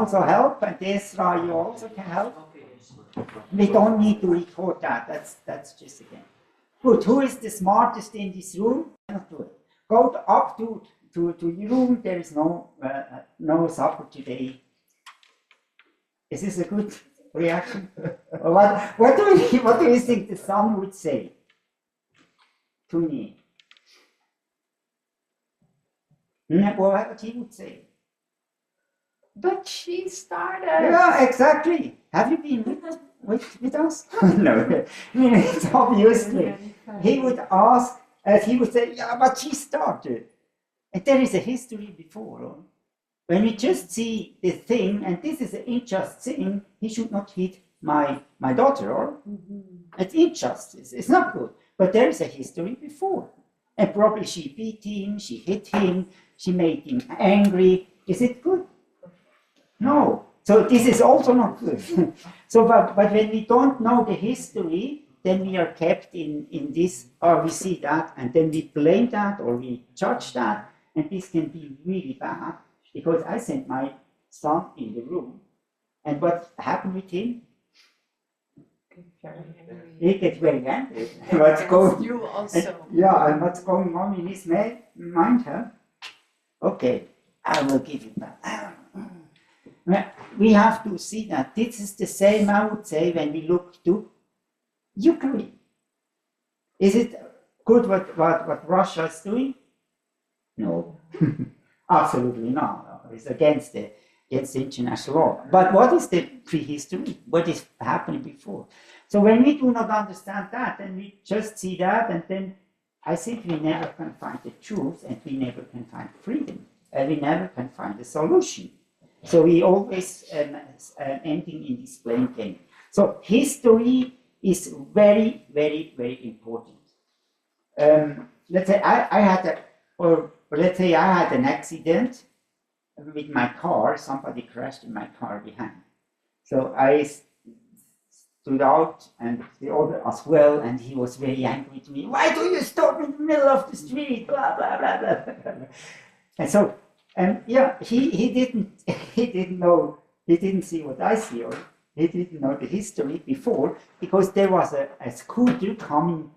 also help, and Ezra, you also can help. We don't need to record that. That's just again. Good. Who is the smartest in this room? Cannot do it. Go up to your room. There is no supper today. Is this a good reaction? What do you think the son would say to me? What he would say? But she started. Yeah, exactly. Have you been with us? No. I mean, it's obviously. He would ask, he would say, yeah, but she started. And there is a history before. When we just see the thing, and this is an unjust thing, he should not hit my daughter, or it's injustice. It's not good. But there is a history before. And probably she beat him, she hit him, she made him angry. Is it good? No. So this is also not good. So, but when we don't know the history, then we are kept in this, or we see that, and then we blame that, or we judge that, and this can be really bad, because I sent my son in the room, and what happened with him? He gets very angry. What's going? You also. And what's going on in his mind? Huh? Okay, I will give you back. We have to see that this is the same, I would say, when we look to Ukraine. Is it good what Russia is doing? No, absolutely not. It's against international law. But what is the prehistory? What is happening before? So when we do not understand that, and we just see that, and then I think we never can find the truth, and we never can find freedom, and we never can find a solution. So we always ending in this blame game. So history is very, very, very important. Let's say I had an accident with my car. Somebody crashed in my car behind. So I stood out, and the other as well, and he was very angry to me. Why do you stop in the middle of the street? Blah blah blah blah. And so. He didn't know, he didn't see what I see, or he didn't know the history before, because there was a scooter coming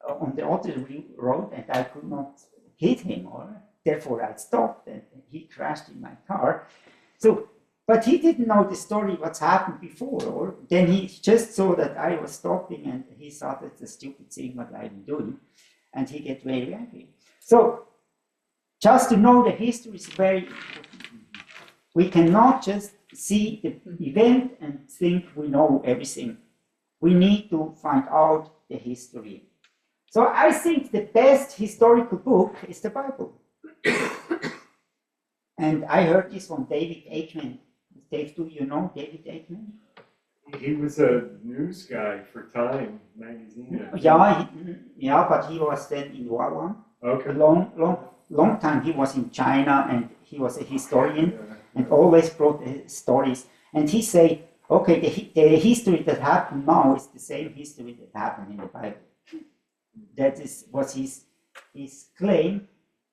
on the other road, and I could not hit him, or therefore I stopped, and he crashed in my car. So, but he didn't know the story, what's happened before, or then he just saw that I was stopping, and he thought it's a stupid thing what I'm doing, and he get very angry. So, just to know the history is very important. We cannot just see the event and think we know everything. We need to find out the history. So I think the best historical book is the Bible. And I heard this from David Aikman. Dave, do you know David Aikman? He was a news guy for Time magazine. Yeah, but he was then in Wuhan. Okay. Long time he was in China, and he was a historian, and always brought stories. And he say, okay, the history that happened now is the same history that happened in the Bible. That was his claim.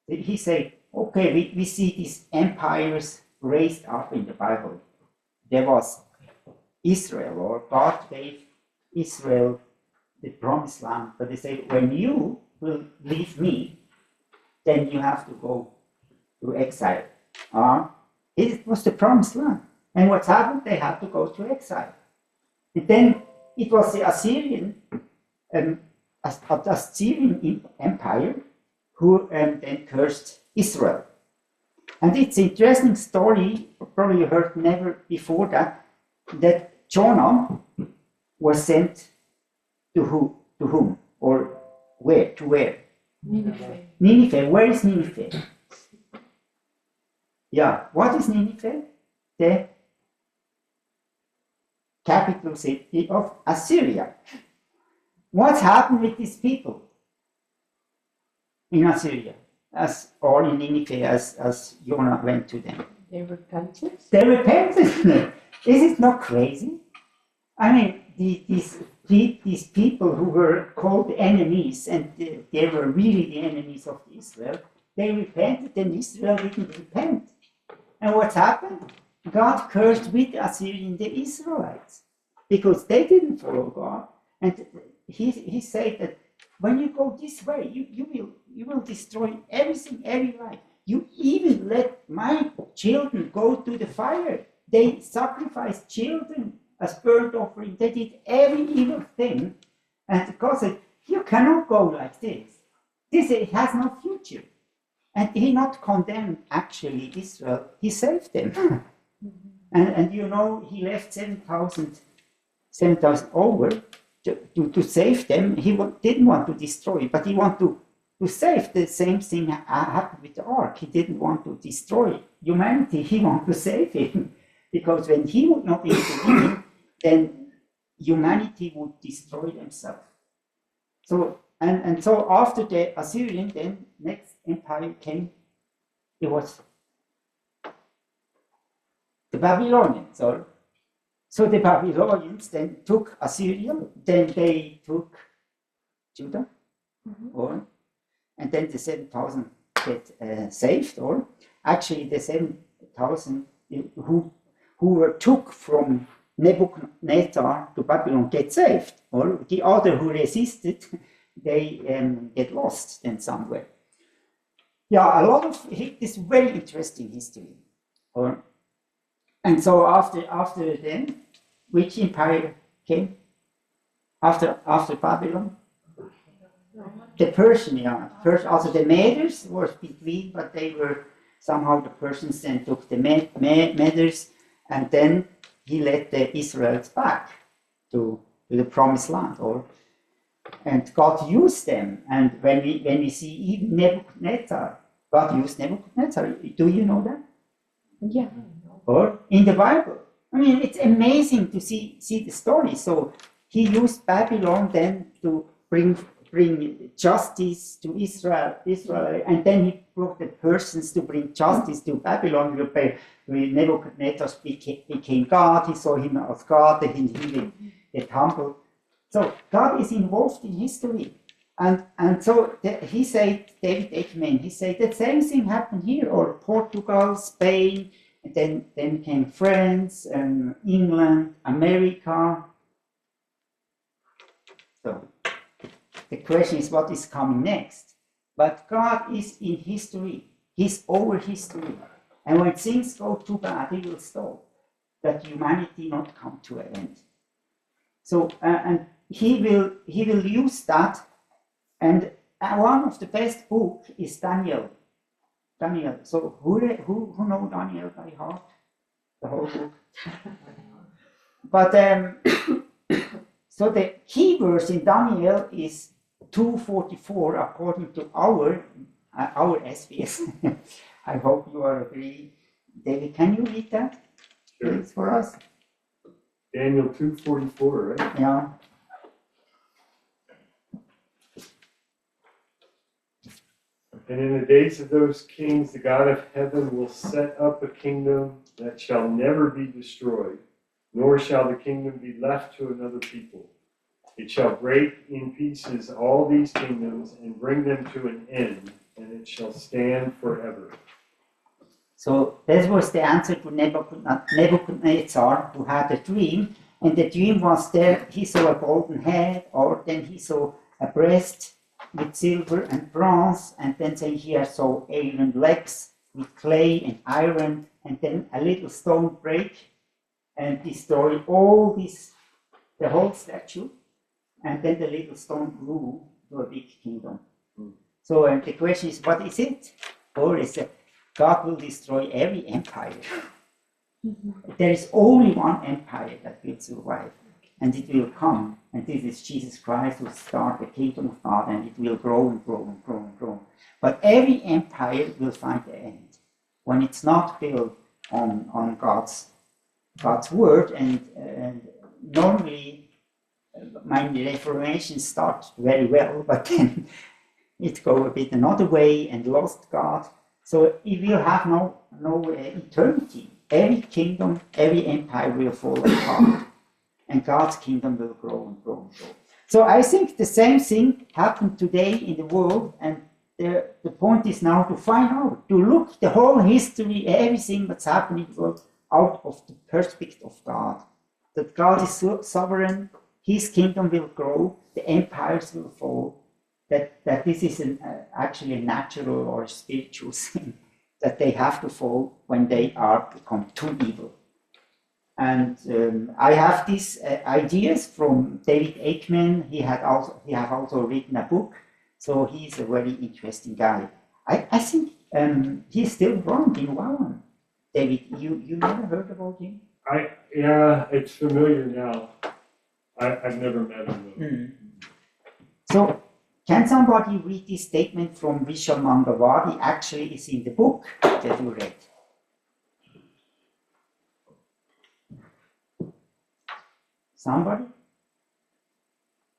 He say, okay, we see these empires raised up in the Bible. There was Israel, or God gave Israel the promised land, but they say, when you will leave me, then you have to go to exile. It was the promised land. And what happened? They had to go to exile. And then it was the Assyrian Empire who then cursed Israel. And it's an interesting story, probably you heard never before that Jonah was sent to whom? Or where? To where? Nineveh. Where is Nineveh? Yeah, what is Nineveh? The capital city of Assyria. What's happened with these people in Assyria, or in Nineveh, as Jonah went to them? They repented? They repented. Is it not crazy? I mean, these people who were called enemies, and they were really the enemies of Israel, they repented, and Israel didn't repent. And what's happened? God cursed with the Assyrian the Israelites because they didn't follow God. And he said that when you go this way, you will destroy everything, every life. You even let my children go to the fire. They sacrificed children as burnt offering. They did every evil thing. And God said, you cannot go like this. It has no future. And he not condemned actually Israel. He saved them. And you know, he left 7,000 over to save them. He didn't want to destroy, but he wanted to save. The same thing happened with the ark. He didn't want to destroy humanity. He wanted to save him. Because when he would not intervene, then humanity would destroy themselves. So, and so after the Assyrian, then next empire came, it was the Babylonians. So the Babylonians then took Assyria, then they took Judah, and then the 7,000 get saved, or actually the 7,000 who were took from Nebuchadnezzar to Babylon get saved, or the other who resisted, they get lost then somewhere. Yeah, a lot of this very interesting history. And so after then, which empire came? After Babylon? The Persian, yeah. Also the Medes were between, but they were somehow the Persians then took the Medes, and then he led the Israelites back to the promised land. And God used them. And when we see even Nebuchadnezzar, God used Nebuchadnezzar. Do you know that? Yeah. Or in the Bible. I mean, it's amazing to see the story. So he used Babylon then to bring justice to Israel, and then he brought the Persians to bring justice to Babylon. When Nebuchadnezzar became God, he saw him as God, and he get humbled. So God is involved in history. And so he said, David Eckman, he said the same thing happened here, or Portugal, Spain, and then came France, England, America. So the question is what is coming next? But God is in history. He's over history. And when things go too bad, he will stop. That humanity not come to an end. So and he will use that. And one of the best books is Daniel. So who know Daniel by heart? The whole book. But so the key verse in Daniel is 2:44 according to our SBS. I hope you are agree. David, can you read that, please, for us? Daniel 2:44, right? Yeah. And in the days of those kings, the God of heaven will set up a kingdom that shall never be destroyed, nor shall the kingdom be left to another people. It shall break in pieces all these kingdoms and bring them to an end, and it shall stand forever. So this was the answer to Nebuchadnezzar, who had a dream, and the dream was there. He saw a golden head, or then he saw a breast with silver and bronze, and then he saw iron legs with clay and iron, and then a little stone break and destroy all this, the whole statue, and then the little stone grew to a big kingdom. So the question is, what is it? Or is it God will destroy every empire? There is only one empire that will survive, and it will come, and this is Jesus Christ who start the kingdom of God, and it will grow and grow and grow and grow. But every empire will find the end when it's not built on God's word, and normally my Reformation started very well, but then it go a bit another way and lost God. So it will have no eternity. Every kingdom, every empire will fall apart, and God's kingdom will grow and grow and grow. So I think the same thing happened today in the world, and the point is now to find out, to look the whole history, everything that's happening in the world. out of the perspective of God. That God is sovereign, His kingdom will grow, the empires will fall, that this is actually a natural or spiritual thing, that they have to fall when they are become too evil. And I have these ideas from David Aikman. He have also written a book, so he's a very interesting guy. I think he's still around in Wawan. David, you never heard about him? Yeah, it's familiar now. I've never met him though. So, can somebody read this statement from Vishal Mangalwadi? Actually, it's in the book that you read. Somebody?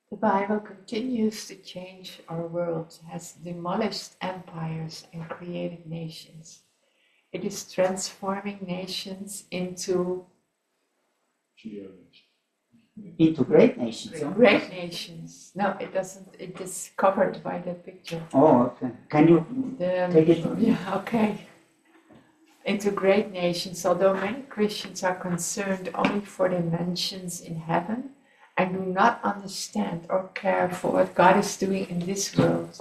The Bible continues to change our world, has demolished empires and created nations. It is transforming nations into great nations. Great nations. No, it doesn't. It is covered by the picture. Oh, okay. Can you take it? Yeah, okay. Into great nations, although many Christians are concerned only for the mansions in heaven and do not understand or care for what God is doing in this world.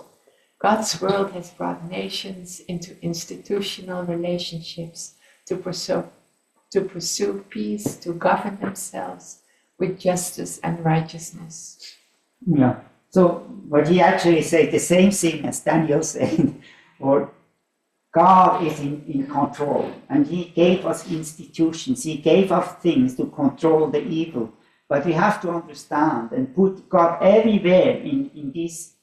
God's world has brought nations into institutional relationships to pursue peace, to govern themselves with justice and righteousness. Yeah. So, but he actually said the same thing as Daniel said, or God is in control, and He gave us institutions, He gave us things to control the evil. But we have to understand and put God everywhere in this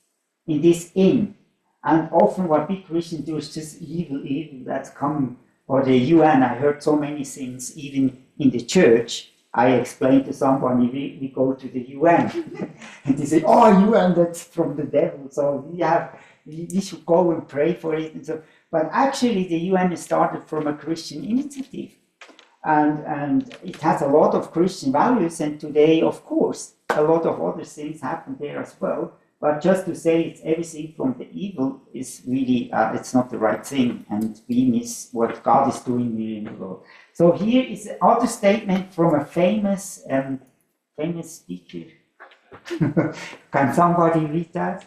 in. And often what we Christians do is just evil that's coming. Or the UN, I heard so many things, even in the church. I explained to somebody, we go to the UN. And they say, oh, UN, that's from the devil. So we should go and pray for it. And so, but actually the UN started from a Christian initiative. And it has a lot of Christian values. And today, of course, a lot of other things happen there as well. But just to say it's everything from the evil is really, it's not the right thing. And we miss what God is doing in the world. So here is another statement from a famous speaker. Can somebody read that?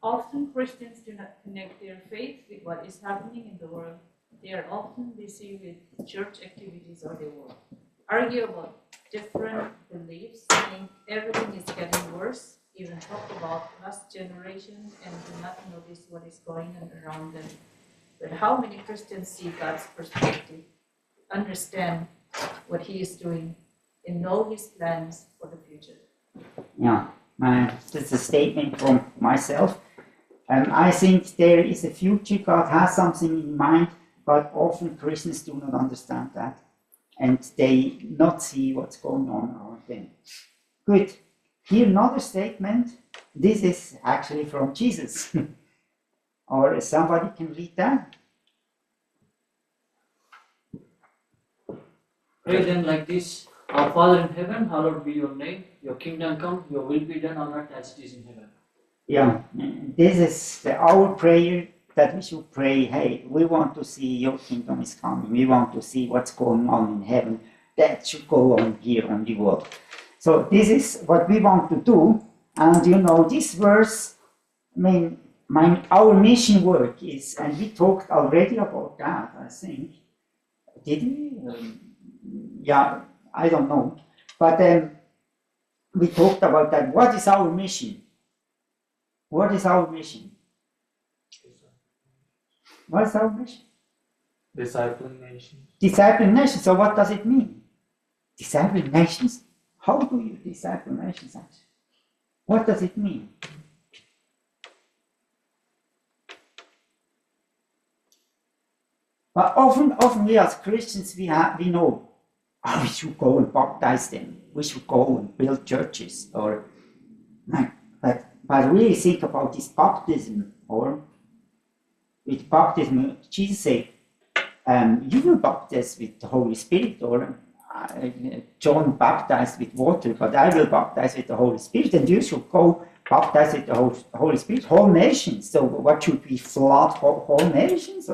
Often Christians do not connect their faith with what is happening in the world. They are often busy with church activities or their work. Argue about different beliefs, think everything is getting worse, even talk about last generation and do not notice what is going on around them. But how many Christians see God's perspective, understand what He is doing, and know His plans for the future? Yeah, that's a statement from myself. I think there is a future, God has something in mind, but often Christians do not understand that. And they not see what's going on around them. Good. Here another statement. This is actually from Jesus. Or somebody can read that? Pray then like this: Our Father in heaven, hallowed be your name. Your kingdom come, your will be done on earth as it is in heaven. Yeah, this is our prayer that we should pray, hey, we want to see your kingdom is coming. We want to see what's going on in heaven. That should go on here on the world. So this is what we want to do. And you know, this verse, our mission work is, and we talked already about that, I think. Did we? Yeah, I don't know. But we talked about that. What is our mission? What is our mission? What is our mission? Discipling nations. Discipling nations. So what does it mean? Discipling nations? How do you disciple nations actually? What does it mean? But often we as Christians, we know, we should go and baptize them. We should go and build churches. But really think about this baptism, or with baptism, Jesus said, you will baptize with the Holy Spirit, or John baptized with water, but I will baptize with the Holy Spirit, and you should go baptize with the Holy Spirit, whole nations. So what should we flood whole nations?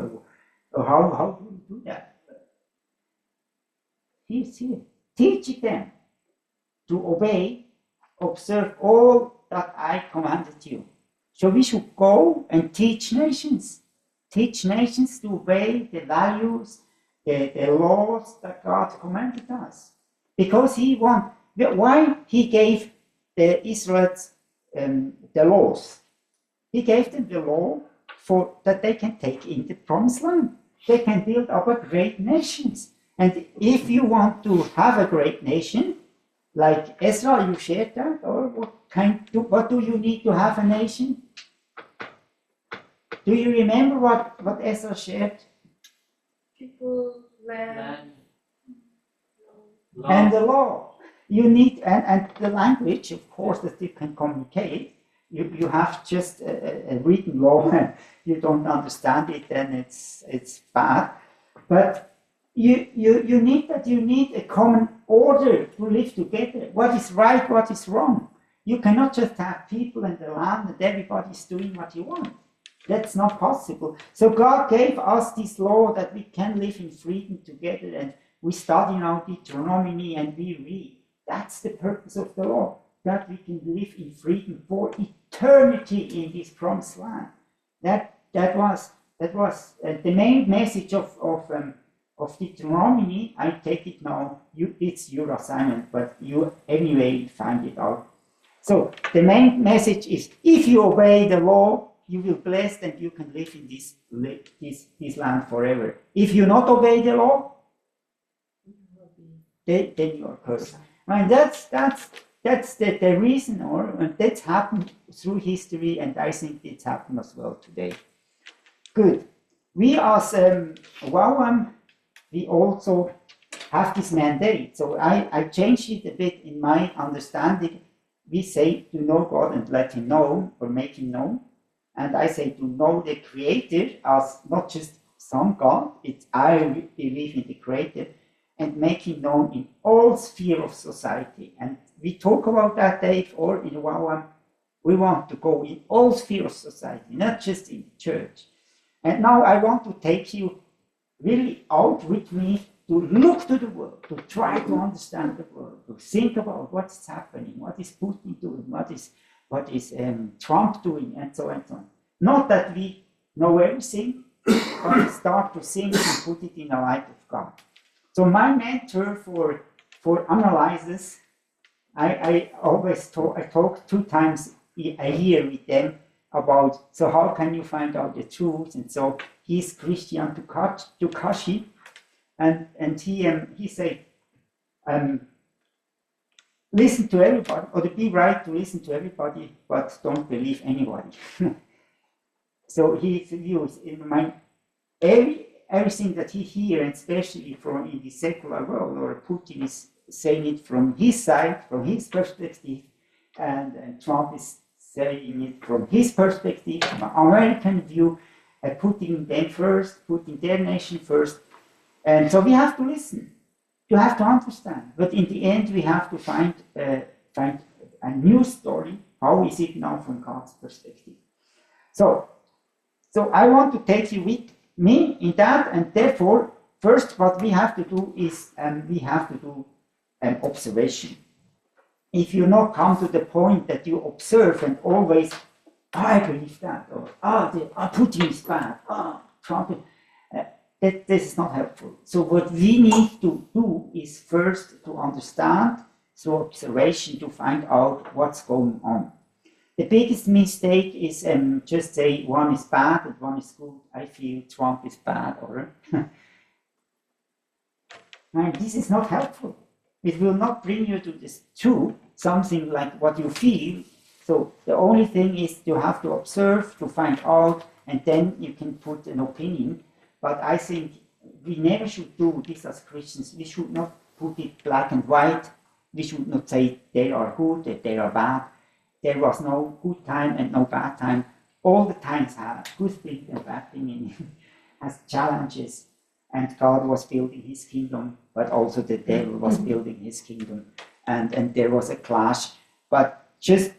How do we do that? Here. Teach them to obey, observe all that I commanded you. So we should go and teach nations. Teach nations to obey the values, the laws that God commanded us. Because why he gave the Israelites the laws? He gave them the law for that they can take in the promised land. They can build up a great nations. And if you want to have a great nation, like Ezra, you shared that, or what do you need to have a nation? Do you remember what Ezra shared? People, land, and the law. You need and the language, of course, that you can communicate. You have just a written law, and you don't understand it, then it's bad. But you need a common order to live together. What is right, what is wrong. You cannot just have people in the land and everybody's doing what you want. That's not possible. So God gave us this law that we can live in freedom together, and we study now Deuteronomy and we read. That's the purpose of the law, that we can live in freedom for eternity in this promised land. That was the main message of Deuteronomy. I take it now. It's your assignment, but you anyway find it out. So the main message is: if you obey the law, you will be blessed and you can live in this land forever. If you not obey the law, then you are cursed. And that's the reason, and that's happened through history, and I think it's happened as well today. Good. We as WOWAM, we also have this mandate. So I changed it a bit in my understanding. We say to know God and let Him know, or make Him known. And I say to know the Creator as not just some God, it's I believe in the Creator, and make Him known in all spheres of society. And we talk about that, Dave, or in WOWAM, we want to go in all spheres of society, not just in the church. And now I want to take you really out with me to look to the world, to try to understand the world, to think about what's happening, what is Putin doing, what is Trump doing, and so on and so on. Not that we know everything, but we start to think and put it in the light of God. So my mentor for analysis, I always talk 2 times a year with them about, so how can you find out the truth? And so he's Christian Tukashi, and he said, listen to everybody, or be right to listen to everybody, but don't believe anybody. So he's used everything that he hears, and especially from in the secular world, or Putin is saying it from his side, from his perspective, and Trump is saying it from his perspective, from an American view, putting them first, putting their nation first. And so we have to listen. You have to understand. But in the end, we have to find a new story. How is it now from God's perspective? So I want to take you with me in that, and therefore, first what we have to do is we have to do an observation. If you not come to the point that you observe and always, I believe that, or Putin is bad, Trump, this is not helpful. So what we need to do is first to understand through observation to find out what's going on. The biggest mistake is just say one is bad and one is good. I feel Trump is bad, or and this is not helpful. It will not bring you to this truth, something like what you feel. So the only thing is you have to observe, to find out, and then you can put an opinion. But I think we never should do this as Christians. We should not put it black and white. We should not say they are good, that they are bad. There was no good time and no bad time. All the times have good thing and bad thing, has challenges. And God was building His kingdom, but also the devil was building his kingdom. And there was a clash. But just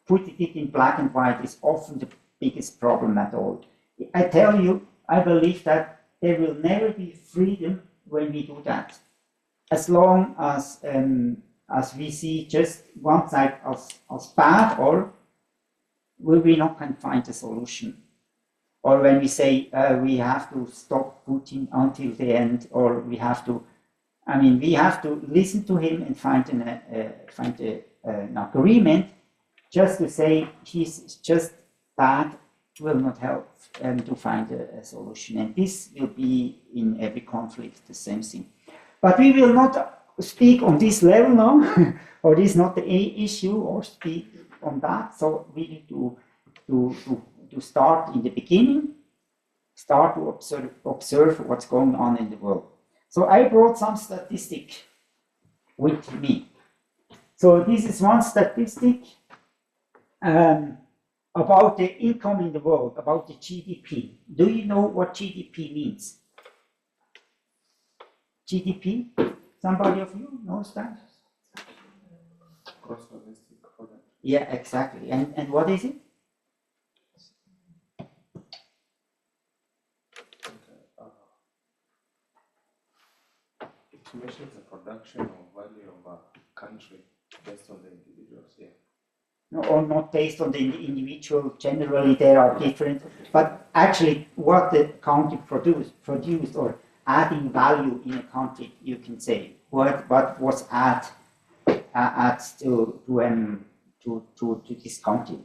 putting it in black and white is often the biggest problem at all. I tell you, I believe that there will never be freedom when we do that. As long as we see just one side as bad, or we not can find a solution. Or when we say we have to stop Putin until the end, or we have to listen to him and find an agreement. Just to say he's just bad will not help to find a solution. And this will be in every conflict the same thing. But we will not speak on this level now, or this is not the issue, or speak on that. So we need to start in the beginning, start to observe what's going on in the world. So I brought some statistic with me. So this is one statistic about the income in the world, about the GDP. Do you know what GDP means? GDP? Somebody of you knows that? Gross domestic product. Yeah, exactly. And what is it? It measures the production or value of a country based on the individuals, yeah. No, or not based on the individual. Generally, there are different, but actually, what the country produced, or adding value in a country, you can say what was adds to this country.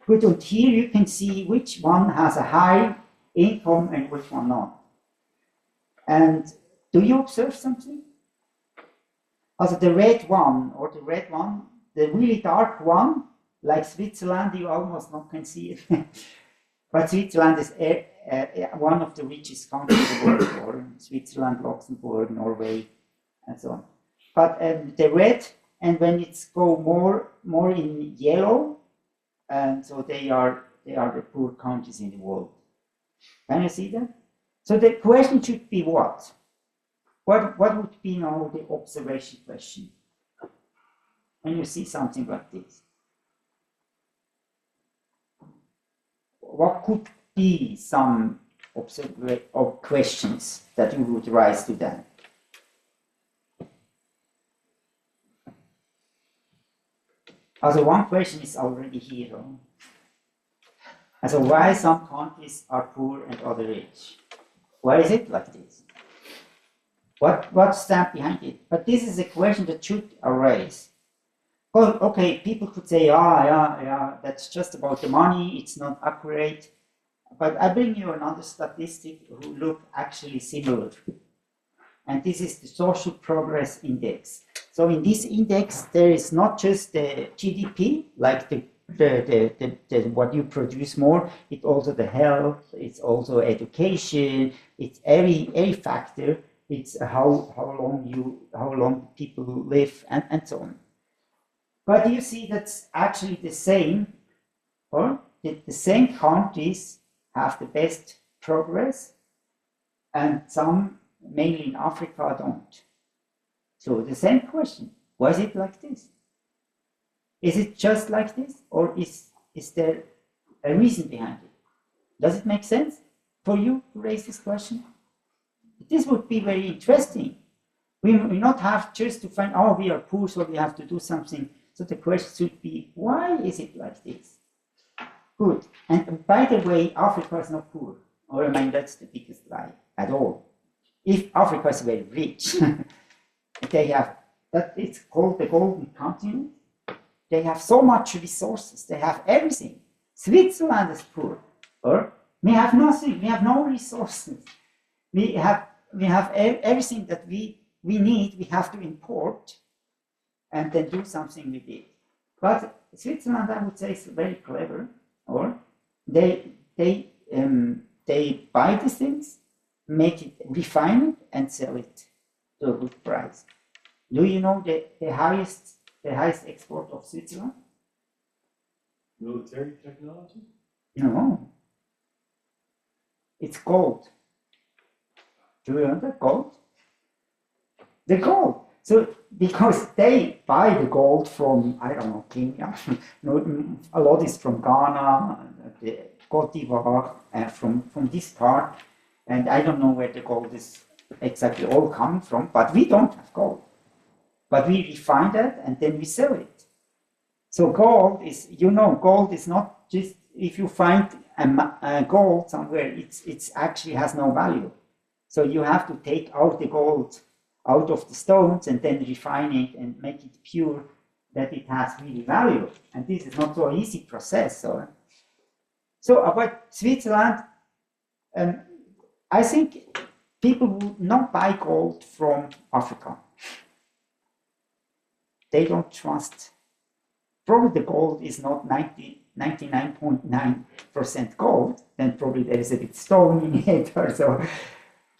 But on here you can see which one has a high income and which one not. And do you observe something? Also the red one, the really dark one, like Switzerland, you almost not can see it. But Switzerland is one of the richest countries in the world, or Switzerland, Luxembourg, Norway, and so on. But the red, and when it's go more in yellow, and so they are the poor countries in the world. Can you see that? So the question should be what? What would be now the observation question when you see something like this? What could be some questions that you would raise to them? Also, one question is already here. Also, why some countries are poor and other rich? Why is it like this? What's stand behind it? But this is a question that should arise. Well, okay, people could say, yeah, that's just about the money, it's not accurate. But I bring you another statistic who look actually similar. And this is the Social Progress Index. So in this index, there is not just the GDP, like the what you produce more, it's also the health, it's also education, it's every factor, it's how long people live, and so on. But you see that's actually the same, or the same countries have the best progress, and some, mainly in Africa, don't. So the same question, why is it like this? Is it just like this, or is there a reason behind it? Does it make sense for you to raise this question? This would be very interesting. We not have just to find, we are poor, so we have to do something. So the question should be, why is it like this? Good. And by the way, Africa is not poor. Or that's the biggest lie at all. If Africa is very rich, they have, that it's called the golden continent. They have so much resources. They have everything. Switzerland is poor. Or we have nothing. We have no resources. We have everything that we need. We have to import and then do something with it. But Switzerland, I would say, is very clever. Or they buy these things, make it, refine it, and sell it to a good price. Do you know the highest export of Switzerland? Military technology? No. It's gold. Do you remember gold? The gold. So, because they buy the gold from, I don't know, Kenya, a lot is from Ghana, the Cote d'Ivoire, from this part, And I don't know where the gold is exactly all coming from, but we don't have gold. But we refine that and then we sell it. So gold is, gold is not just, if you find a gold somewhere, it's actually has no value. So you have to take out the gold out of the stones and then refine it and make it pure, that it has really value. And this is not so easy process. So about Switzerland, I think people would not buy gold from Africa. They don't trust. Probably the gold is not 99.9% gold, then probably there is a bit stone in it or so.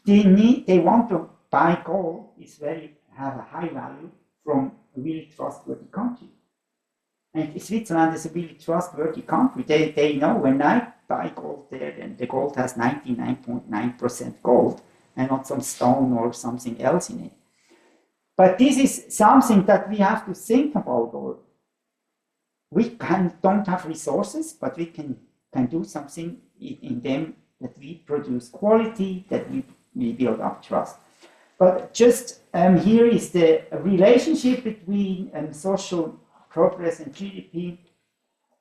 They want to buy gold, have a high value from a really trustworthy country. And Switzerland is a really trustworthy country. They know when I buy gold there, then the gold has 99.9% gold and not some stone or something else in it. But this is something that we have to think about. Or we don't have resources, but we can do something in them, that we produce quality, that we build up trust. But just here is the relationship between social progress and GDP,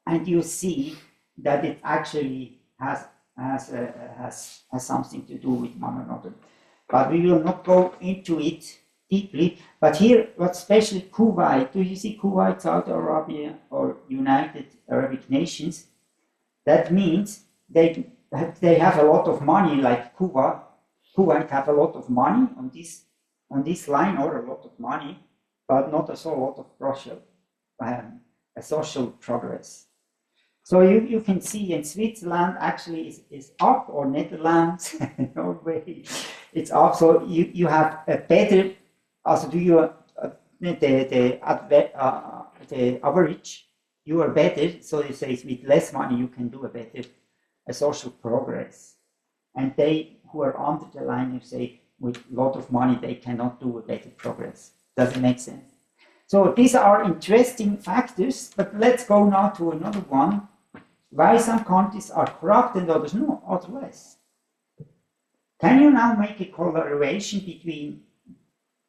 and you see that it actually has something to do with one another. But we will not go into it deeply. But here, especially Kuwait, do you see Kuwait, Saudi Arabia, or United Arab Nations? That means they have a lot of money, like Kuwait have a lot of money on this line, or a lot of money, but not a lot of social progress. So you can see in Switzerland actually is up, or Netherlands, Norway, it's up. So you have a better, also do you the average, you are better. So you say with less money you can do a social progress, and they who are under the line, you say with a lot of money they cannot do a better progress. Does it make sense? So these are interesting factors, but let's go now to another one. Why some countries are corrupt and others no, otherwise. Can you now make a correlation between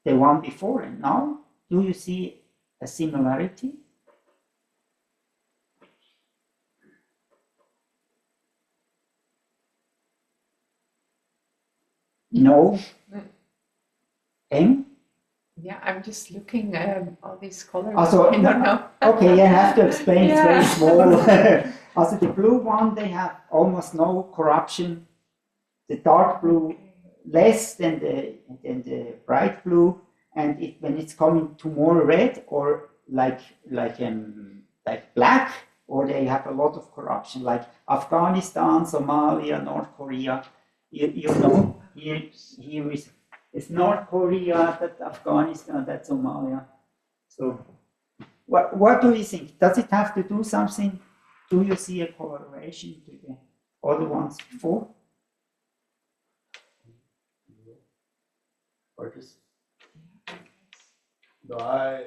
the one before and now? Do you see a similarity? No? M? Yeah, I'm just looking at all these colors. Also, I don't know. Okay, I have to explain. It's very Yeah. small. Also, the blue one, they have almost no corruption. The dark blue, less than the bright blue. And when it's coming to more red, or like black, or they have a lot of corruption, like Afghanistan, Somalia, North Korea. You know, here is North Korea, that's Afghanistan, that's Somalia. So, what do you think? Does it have to do something? Do you see a correlation to the other ones before? Markus? No, I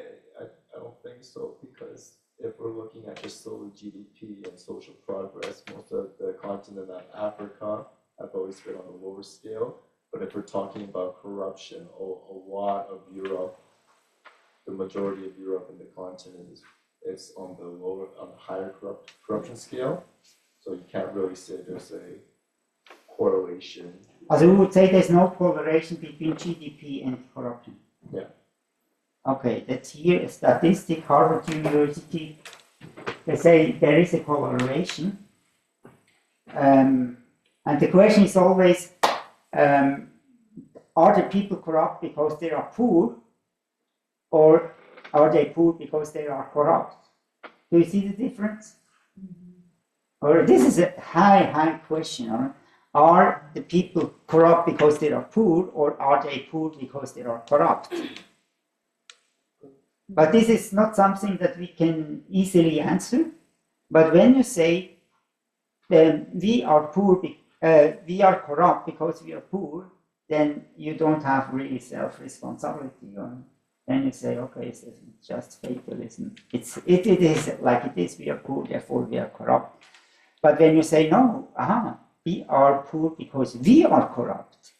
don't think so, because if we're looking at just solely GDP and social progress, most of the continent of Africa have always been on a lower scale. But if we're talking about corruption, a lot of Europe, the majority of Europe and the continent is on the higher corruption scale. So you can't really say there's a correlation. Also, we would say there's no correlation between GDP and corruption. Yeah. Okay, that's here a statistic, Harvard University. They say there is a correlation. And the question is always, are the people corrupt because they are poor, or are they poor because they are corrupt? Do you see the difference? Or this is a high question. Are the people corrupt because they are poor, or are they poor because they are corrupt? But this is not something that we can easily answer. But when you say we are poor, we are corrupt because we are poor, then you don't have really self-responsibility. Then you say, okay, it's just fatalism. It is like it is. We are poor, therefore we are corrupt. But when you say no, we are poor because we are corrupt,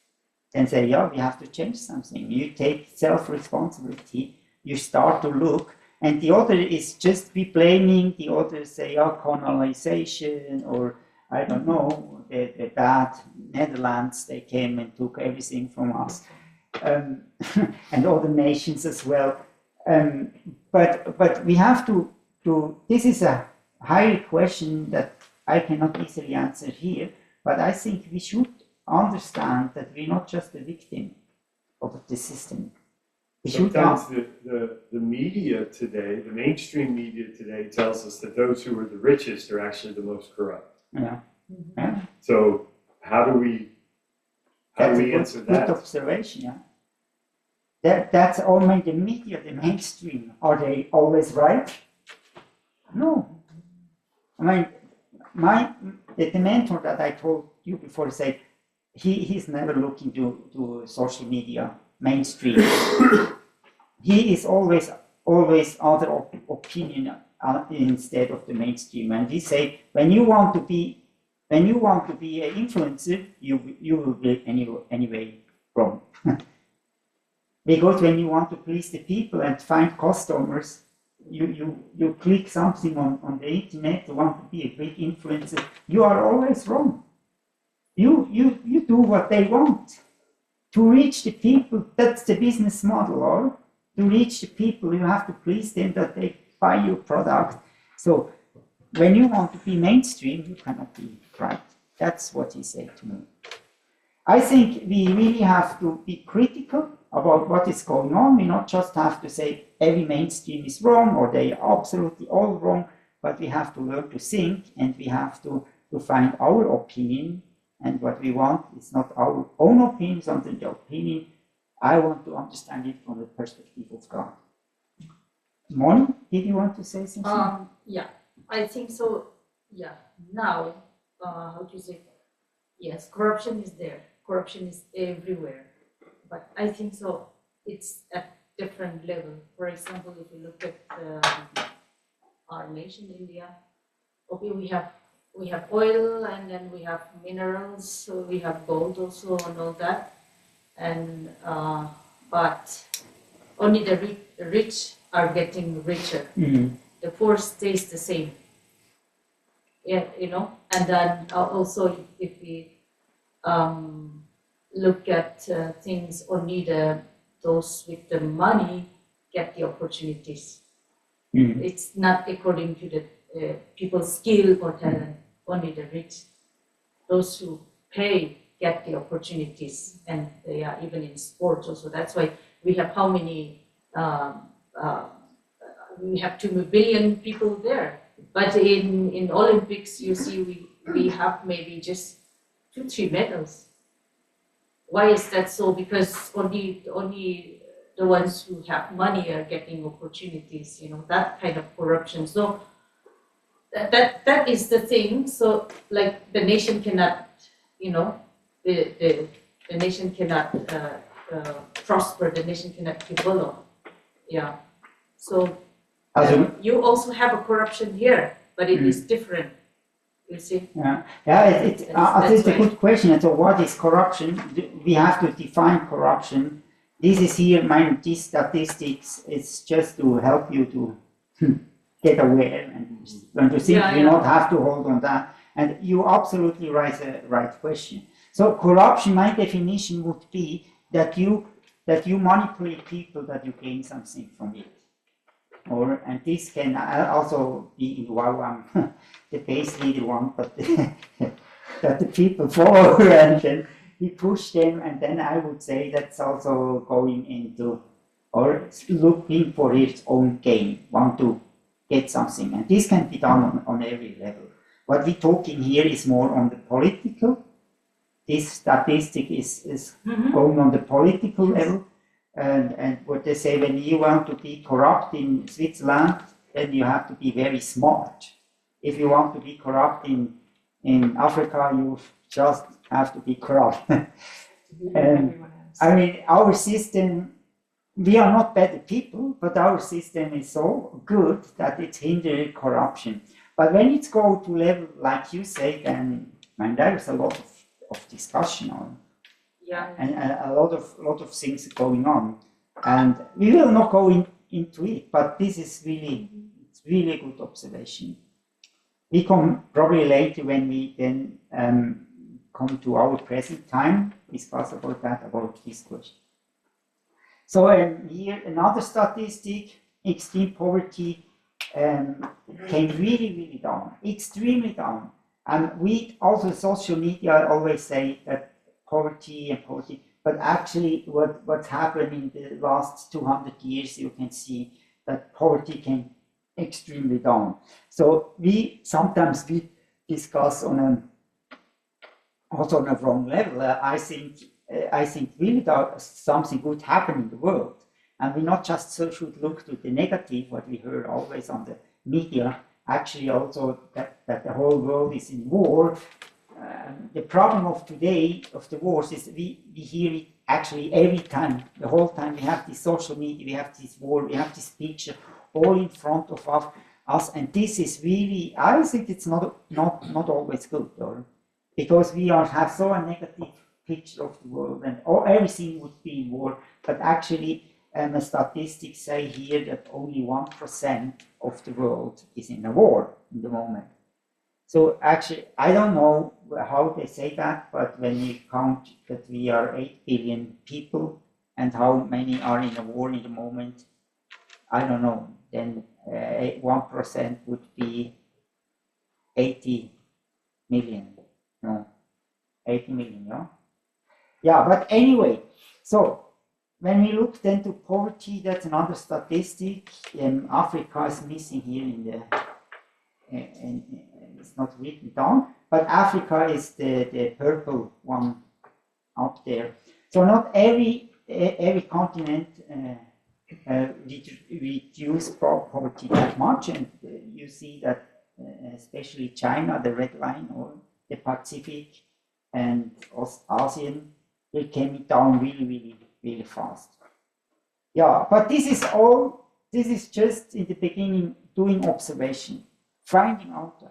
then say, yeah, we have to change something. You take self-responsibility, you start to look, and the other is just be blaming the others, say, oh, colonization, or I don't know, the bad Netherlands, they came and took everything from us, and other nations as well. But we have to, this is a higher question that I cannot easily answer here, but I think we should understand that we're not just a victim of the system. Sometimes the media today, the mainstream media today, tells us that those who are the richest are actually the most corrupt. Yeah. Yeah. So how do we answer that? Good observation. Yeah. That's only the media, the mainstream. Are they always right? No. I mean, the mentor that I told you before said he's never looking to social media mainstream. He is always other opinion instead of the mainstream. And he say when you want to be an influencer, you will be anyway wrong. Because when you want to please the people and find customers, you click something on the internet, you want to be a big influencer, you are always wrong. You do what they want. To reach the people, that's the business model, or to reach the people, you have to please them that they buy your product. So when you want to be mainstream, you cannot be right. That's what he said to me. I think we really have to be critical about what is going on. We not just have to say every mainstream is wrong or they are absolutely all wrong, but we have to learn to think and we have to find our opinion. And what we want is not our own opinion, something the opinion. I want to understand it from the perspective of God. Moni, did you want to say something? Yeah, I think so. Yeah, now, how to say? Yes, corruption is there. Corruption is everywhere. But I think so. It's at different level. For example, if you look at our nation, India. Okay, we have oil and then we have minerals, so we have gold also and all that, and but only the rich are getting richer. Mm-hmm. The poor stays the same. Yeah, and then also if we look at things, only those with the money get the opportunities. Mm-hmm. It's not according to the people's skill or talent. Only the rich, those who pay, get the opportunities, and even in sports also. That's why we have how many? We have 2 billion people there, but in Olympics, you see, we have maybe just 2-3 medals. Why is that so? Because only the ones who have money are getting opportunities. That kind of corruption. So. That is the thing. So like the nation cannot, the nation cannot prosper. The nation cannot develop. Yeah. So you also have a corruption here, but it is different. You see. Yeah. It's a good question. So what is corruption? We have to define corruption. This is here. These statistics. It's just to help you to. Get aware and to think we not have to hold on that. And you absolutely raise a right question. So corruption, my definition would be that you manipulate people, that you gain something from it. And this can also be in wow, I'm the base leader one, but that the people follow and then we push them, and then I would say that's also going into or looking for its own gain, want to get something, and this can be done on every level. What we're talking here is more on the political. This statistic is going on the political level, and what they say, when you want to be corrupt in Switzerland, then you have to be very smart. If you want to be corrupt in Africa, you just have to be corrupt. I mean, our system. We are not better people, but our system is so good that it hinders corruption. But when it's go to level, like you say, then And there's a lot of discussion on, Yeah. and a lot of things going on. And we will not go into it, but this is really, it's really a good observation. We come probably later when we then come to our present time, discuss about this question. So here another statistic, extreme poverty came really down, extremely down. And we also, social media always say that poverty, but actually what happened in the last 200 years, you can see that poverty came extremely down. So we sometimes discuss also on a wrong level. I think really that something good happened in the world, and we not just should look to the negative, what we heard always on the media. Actually, also that the whole world is in war. The problem of today of the wars is we hear it actually every time, the whole time. We have this social media, we have this war, we have this picture all in front of us, and this is really, I think it's not always good, because we have so a negative picture of the world, and everything would be in war. But actually, the statistics say here that only 1% of the world is in a war in the moment. So actually, I don't know how they say that, but when you count that we are 8 billion people and how many are in a war in the moment, I don't know, then 1% would be 80 million. No, 80 million, yeah? Yeah, but anyway, so when we look then to poverty, that's another statistic. Africa is missing here in the, it's not written down, but Africa is the purple one up there. So not every continent reduce poverty that much, and you see that especially China, the red line, or the Pacific and ASEAN, they came down really fast. Yeah, but this is just in the beginning doing observation, finding out,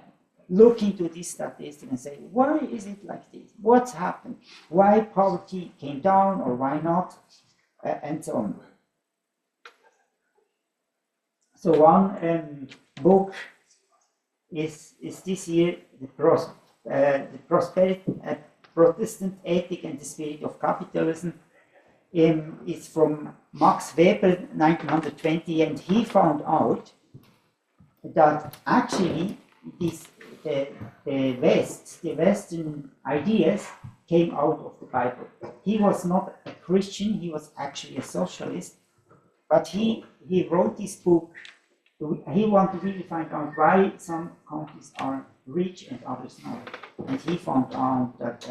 looking to this statistic and say, why is it like this? What's happened? Why poverty came down or why not? And so on. So one book is this year, the Protestant Ethic and the Spirit of Capitalism. It's from Max Weber, 1920, and he found out that actually the Western ideas came out of the Bible. He was not a Christian, he was actually a socialist, but he wrote this book. He wanted to really find out why some countries are rich and others not. And he found out that,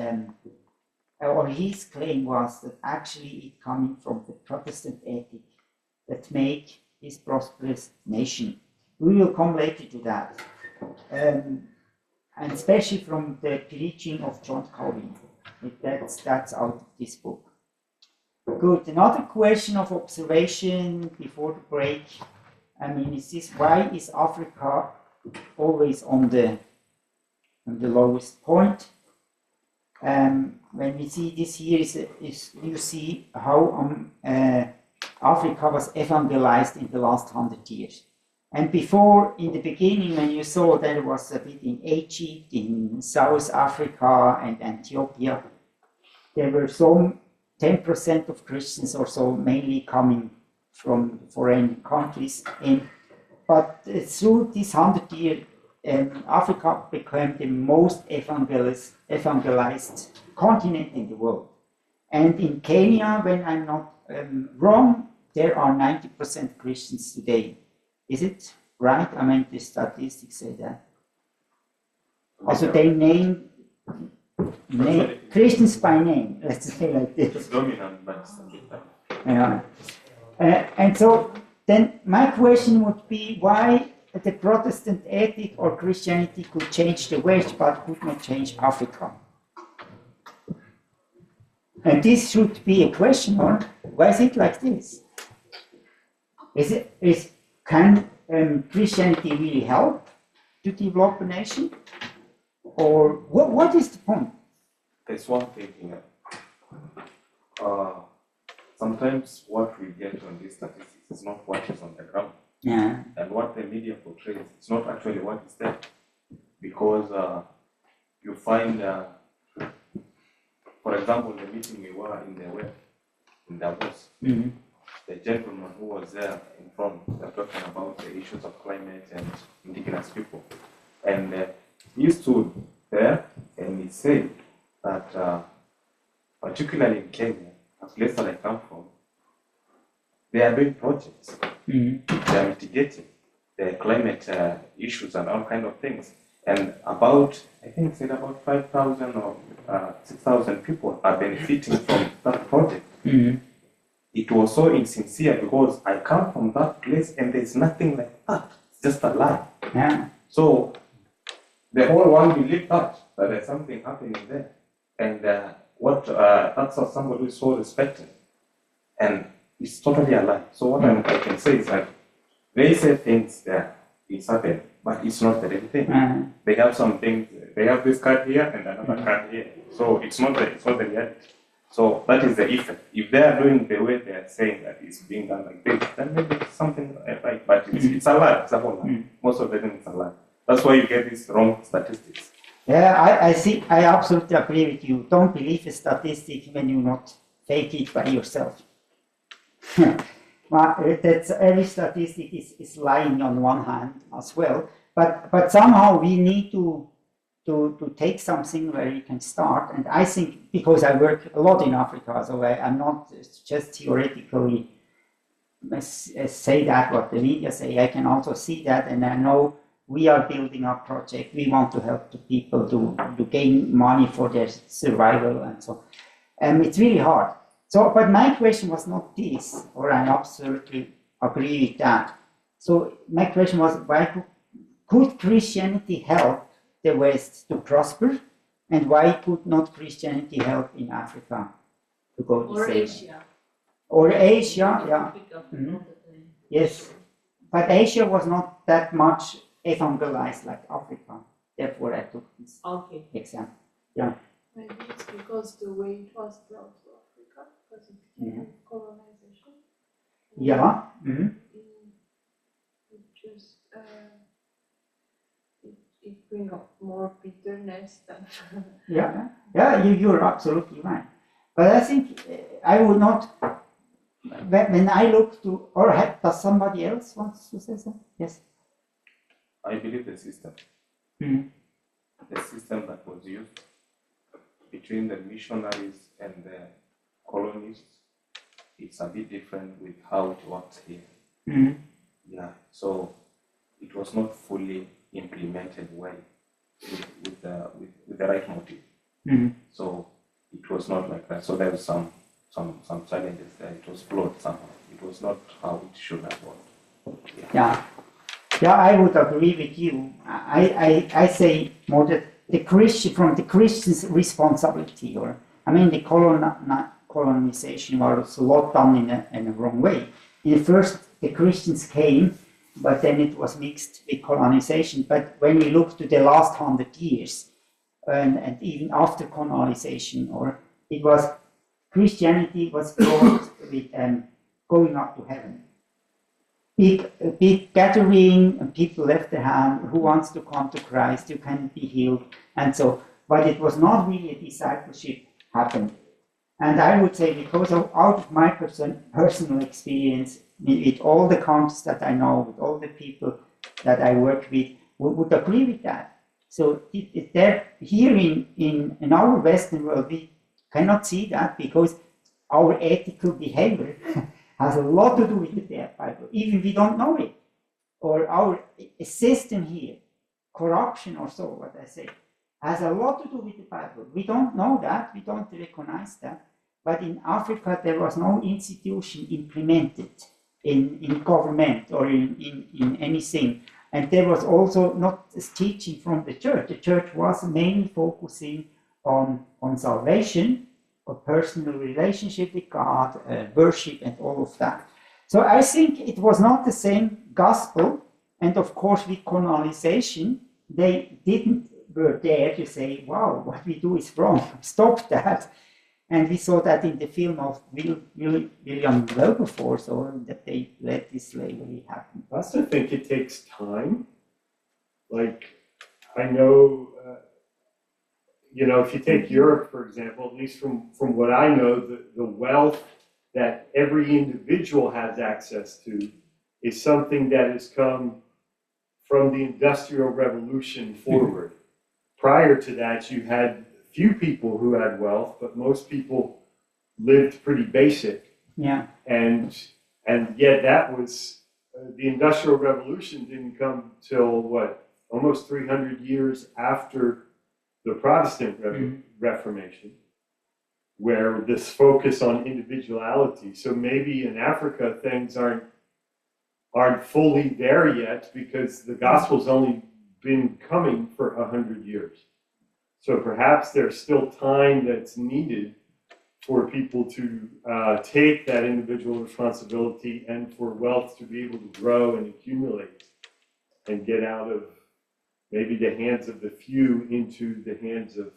or his claim was that actually it coming from the Protestant ethic that make this prosperous nation. We will come later to that. And especially from the preaching of John Calvin. That's out of this book. Good. Another question of observation before the break. I mean, is this, why is Africa always on the lowest point? When we see this here is you see how Africa was evangelized in the last 100 years. And before, in the beginning, when you saw there was a bit in Egypt, in South Africa and Ethiopia, there were some 10% of Christians or so, mainly coming from foreign countries. But through this 100 years, Africa became the most evangelized continent in the world. And in Kenya, when I'm not wrong, there are 90% Christians today. Is it right? I mean, the statistics say that. Also, they name Christians by name, let's say like this. Yeah. And so then my question would be why the Protestant ethic or Christianity could change the West but could not change Africa. And this should be a question, or why is it like this? Can Christianity really help to develop a nation? or what is the point? There's one thing here. Sometimes what we get on these statistics is not what is on the ground. Yeah. And what the media portrays, it's not actually what is there. Because you find, for example, the meeting we were in the web, in Davos, the gentleman who was there in front, they're talking about the issues of climate and indigenous people. And he stood there and he said that, particularly in Kenya, a place that I come from, they are doing projects. They are mitigating the climate issues and all kind of things. And about, I think it said about 5,000 or 6,000 people are benefiting from that project. It was so insincere because I come from that place and there's nothing like that. It's just a lie. Yeah. So the whole world believed that there's something happening there. And that's how somebody is so respected. And it's totally a lie. So what I can say is that they say things there, it's happening, but it's not the real thing. They have some things, they have this card here and another card here. So it's not the reality. So that is the effect. If they are doing the way they are saying that it's being done like this, then maybe it's something right, but it's a lie. It's a whole lie. Most of the time it's a lie. That's why you get these wrong statistics. Yeah, I absolutely agree with you. Don't believe a statistic when you not fake it by yourself. That's every statistic is lying on one hand as well. But somehow we need to take something where we can start. And I think because I work a lot in Africa, so I'm not just theoretically say that what the media say. I can also see that, and I know we are building a project. We want to help the people to gain money for their survival and so. It's really hard. So, but my question was not this, or I absolutely agree with that. So my question was, why could Christianity help the West to prosper, and why could not Christianity help in Africa to go the Or same? Asia. Or Asia, yeah. Yes, but Asia was not that much evangelized like Africa. Therefore, I took this example. Yeah. Maybe it's because the way it was brought to Africa, because it came with colonization. Yeah. It just it brings up more bitterness than. Yeah, you're absolutely right. But I think I would not. When I look to, or does somebody else wants to say something? Yes. I believe the system. The system that was used between the missionaries and the colonists, it's a bit different with how it works here. Yeah, so it was not fully implemented well with the right motive. So it was not like that. So there was some challenges there. It was flawed somehow. It was not how it should have worked. Yeah, I would agree with you. I say more that the Christian's responsibility, or I mean the colonization was a lot done in a wrong way. First the Christians came, but then it was mixed with colonization. But when we look to the last 100 years, and even after colonization, or it was Christianity was brought with going up to heaven. Big gathering, and people left their hand. Who wants to come to Christ? You can be healed, and so. But it was not really a discipleship happened. And I would say, because out of my personal experience, with all the countries that I know, with all the people that I work with, would agree with that. So here in our Western world, we cannot see that because our ethical behavior has a lot to do with the Bible, even we don't know it. Or our system here, corruption or so, what I say, has a lot to do with the Bible. We don't know that, we don't recognize that. But in Africa, there was no institution implemented in government or in anything. And there was also not teaching from the church. The church was mainly focusing on salvation, a personal relationship with God, worship, and all of that. So I think it was not the same gospel. And of course, with colonization, they didn't were there to say, wow, what we do is wrong, stop that. And we saw that in the film of William Wilberforce, or that they let this slavery happen. I also think it takes time. Like, I know, if you take Europe, for example, at least from what I know, the wealth that every individual has access to is something that has come from the Industrial Revolution forward. Prior to that, you had few people who had wealth, but most people lived pretty basic. Yeah. And yet that was, the Industrial Revolution didn't come till what, almost 300 years after the Protestant Reformation, where this focus on individuality. So maybe in Africa things aren't fully there yet because the gospel's only been coming for 100 years. So perhaps there's still time that's needed for people to take that individual responsibility and for wealth to be able to grow and accumulate and get out of maybe the hands of the few into the hands of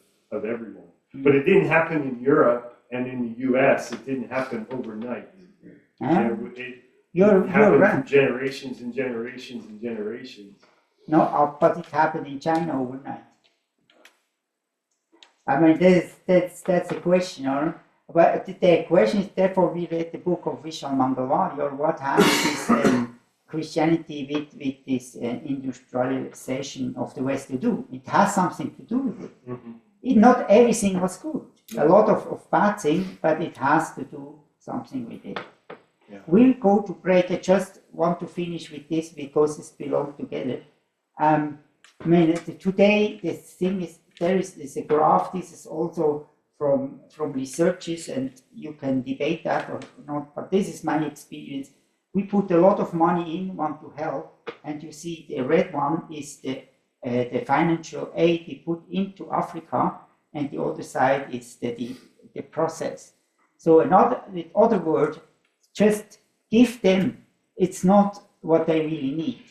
everyone. But it didn't happen in Europe and in the US. It didn't happen overnight. You're happened right. for generations and generations and generations. No, but it happened in China overnight. I mean, that's the question, or but the question is, therefore we read the book of Vishal Mangalwadi, or what has this Christianity with this industrialization of the West to do? It has something to do with it. Mm-hmm. Not everything was good. A lot of bad things, but it has to do something with it. Yeah. We'll go to break. I just want to finish with this because it's belong together. I mean, today the thing is, there is a graph. This is also from researchers, and you can debate that or not, but this is my experience. We put a lot of money in, want to help, and you see the red one is the financial aid we put into Africa, and the other side is the process. So with other words, just give them. It's not what they really need,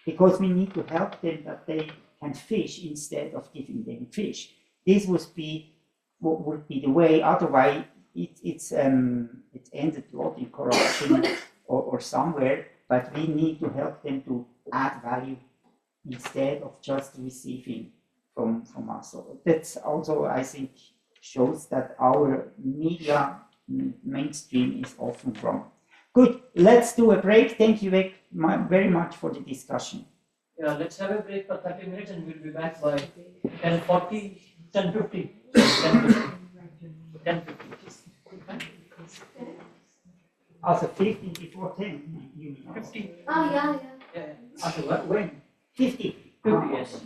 because we need to help them that they can fish instead of giving them fish. This would be what would be the way. Otherwise, it's ended a lot in corruption or somewhere. But we need to help them to add value instead of just receiving from us. So that's also, I think, shows that our media mainstream is often wrong. Good. Let's do a break. Thank you very much for the discussion. Yeah, let's have a break for 30 minutes and we'll be back by 10:40, 10:50. 10:50. Also 15 before 10, you mean? 50. Oh, yeah. Also when? 50? 50, yes.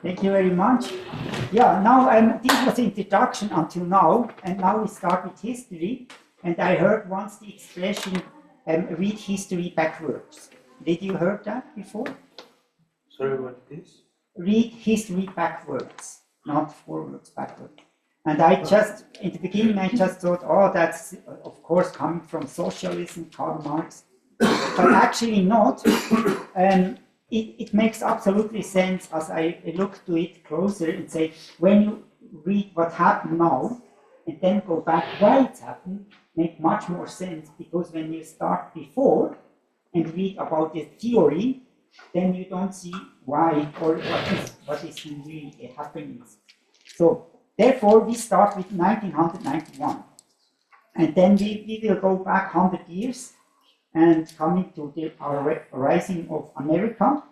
Thank you very much. Yeah, now this was introduction until now, and now we start with history. And I heard once the expression read history backwards. Did you heard that before? Sorry, what it is? Read history backwards, not forwards, backwards. And I just, in the beginning, I just thought, oh, that's of course coming from socialism, Karl Marx, but actually not. It makes absolutely sense as I look to it closer and say, when you read what happened now, and then go back why it's happened, make much more sense, because when you start before and read about the theory, then you don't see why or what is really happening. So therefore we start with 1991, and then we will go back 100 years and coming to the rising of America.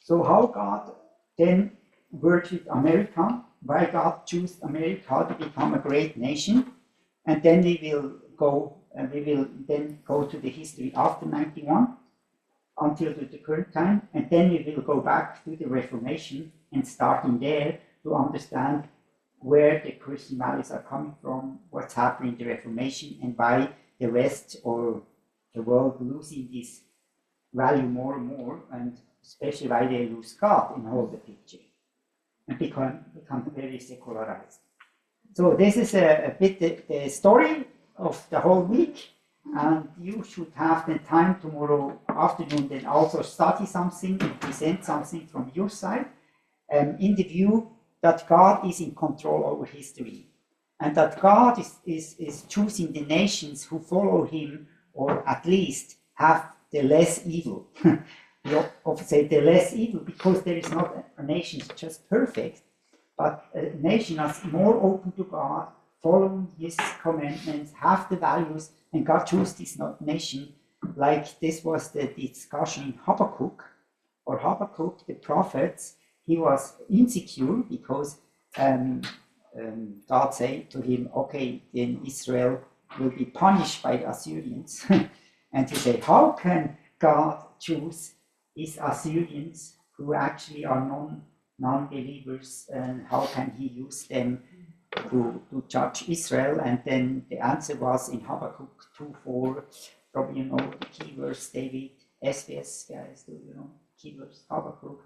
So how God then worked with America, why God chose America to become a great nation, and then we will go to the history after 91 until the current time, and then we will go back to the Reformation and starting there to understand where the Christian values are coming from, what's happening in the Reformation, and why the West or the world losing this value more and more, and especially why they lose God in all the picture and become very secularized. So this is a bit the story of the whole week, and you should have the time tomorrow afternoon then also study something and present something from your side, in the view that God is in control over history, and that God is choosing the nations who follow him, or at least have the less evil. We often say the less evil, because there is not a nation just perfect, but a nation that's more open to God, following his commandments, have the values, and God chose this nation. Like this was the discussion in Habakkuk, or Habakkuk, the prophets, he was insecure because God said to him, okay, then Israel will be punished by the Assyrians. And he said, how can God choose these Assyrians who actually are non-believers, and how can he use them to judge Israel? And then the answer was in Habakkuk 2:4, probably you know the key verse, David, SBS guys, do you know key verse, Habakkuk?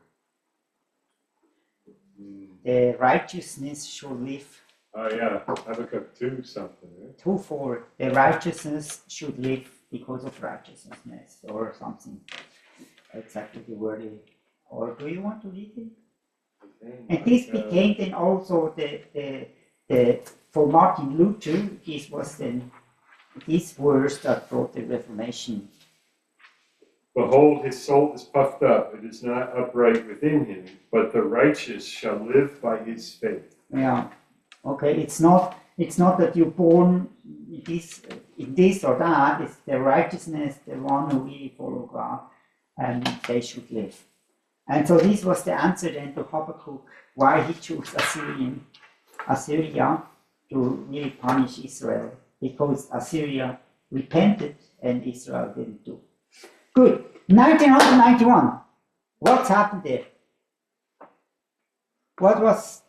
The righteousness shall live. Oh yeah, Habakkuk 2 something, right? 2:4, the righteousness should live because of righteousness, or something. Exactly the word. Or do you want to read it? And this became then also the for Martin Luther, this was then this verse that brought the Reformation. Behold, his soul is puffed up, it is not upright within him, but the righteous shall live by his faith. Yeah. Okay, it's not that you're born in this or that, it's the righteousness, the one who really follow God, and they should live. And so this was the answer then to Habakkuk, why he chose Assyria to really punish Israel, because Assyria repented and Israel didn't do. Good. 1991. What's happened there? What was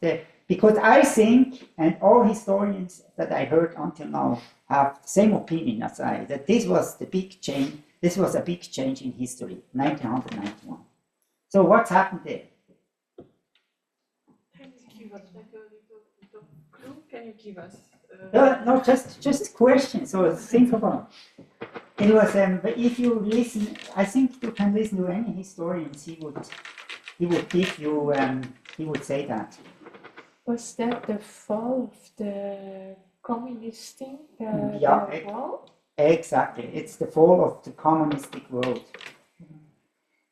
because I think, and all historians that I heard until now have the same opinion as I, that this was the big change. This was a big change in history, 1991. So what's happened there? Can you give us like a little clue? Can you give us? No, just question. So think about it. It was, but if you listen, I think you can listen to any historians. He would give you, he would say that. Was that the fall of the communist thing? Yeah, the wall? Exactly. It's the fall of the communistic world.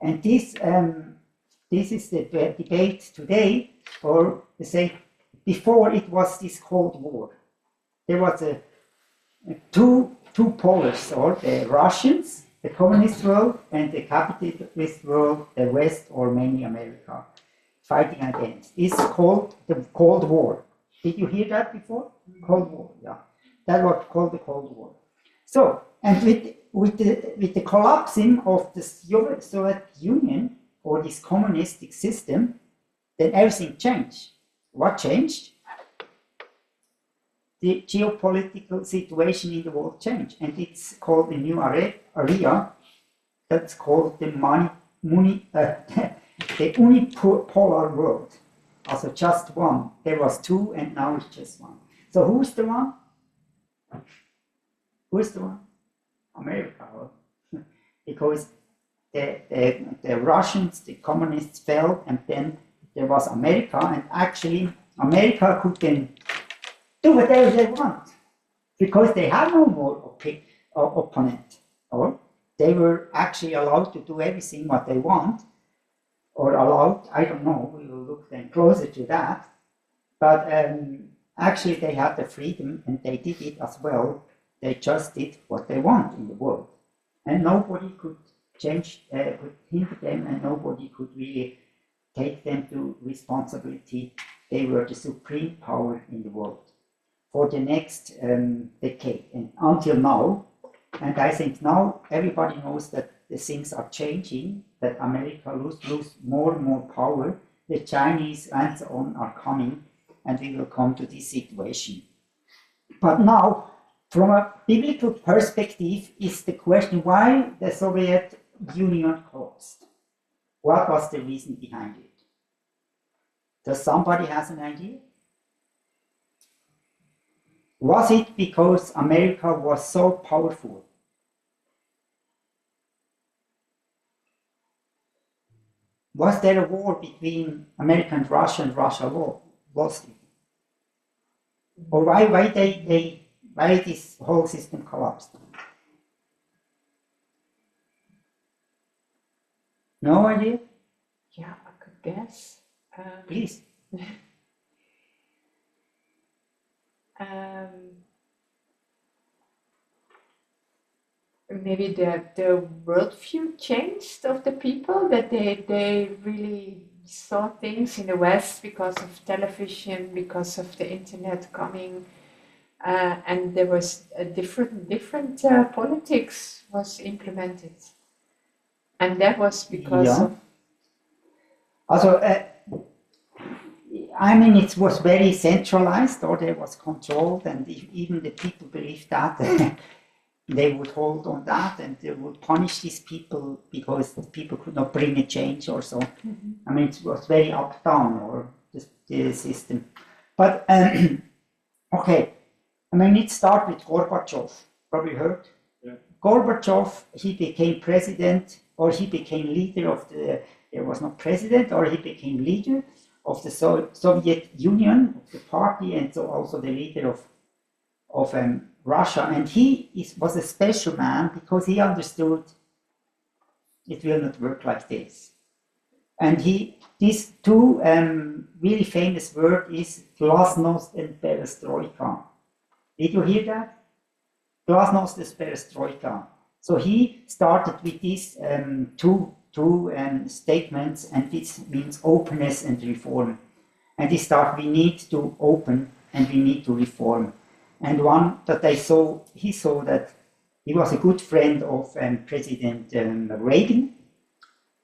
And this is the debate today, or to say, before it was this Cold War. There was two polars, or the Russians, the communist world, and the capitalist world, the West, or mainly America, fighting against. It's called the Cold War. Did you hear that before? Cold War, yeah. That was called the Cold War. So, and with the collapsing of the Soviet Union, or this communistic system, then everything changed. What changed? The geopolitical situation in the world changed, and it's called the new area. That's called the the unipolar world. Also just one. There was two, and now it's just one. So who's the one? Who's the one? America. Because the Russians, the communists fell, and then there was America, and actually America could then do whatever they want, because they had no more opponent, or they were actually allowed to do everything what they want, or allowed, I don't know, we will look then closer to that, but actually they had the freedom, and they did it as well. They just did what they want in the world, and nobody could change, could hinder them, and nobody could really take them to responsibility. They were the supreme power in the world for the next decade and until now. And I think now everybody knows that the things are changing, that America lose more and more power, the Chinese and so on are coming, and we will come to this situation. But now, from a biblical perspective, is the question why the Soviet Union collapsed. What was the reason behind it? Does somebody has an idea? Was it because America was so powerful? Was there a war between America and Russia lost it? Or why this whole system collapsed? No idea? Yeah, I could guess. Please. Maybe the worldview changed of the people, that they really saw things in the West because of television, because of the internet coming, and there was a different politics was implemented, and that was because of. Also, I mean, it was very centralized, or there was controlled, and even the people believed that they would hold on that, and they would punish these people because the people could not bring a change or so. Mm-hmm. I mean, it was very up down, or the system. But okay, I mean, it started with Gorbachev. Probably heard. Yeah. Gorbachev, he became president, or he became leader of the. There was no president, or he became leader of the Soviet Union, of the party, and so also the leader of Russia. And he was a special man because he understood it will not work like this. And these two really famous words is glasnost and perestroika. Did you hear that? Glasnost and perestroika. So he started with these two statements, and this means openness and reform. And he started, we need to open and we need to reform. And one that he saw that he was a good friend of President Reagan,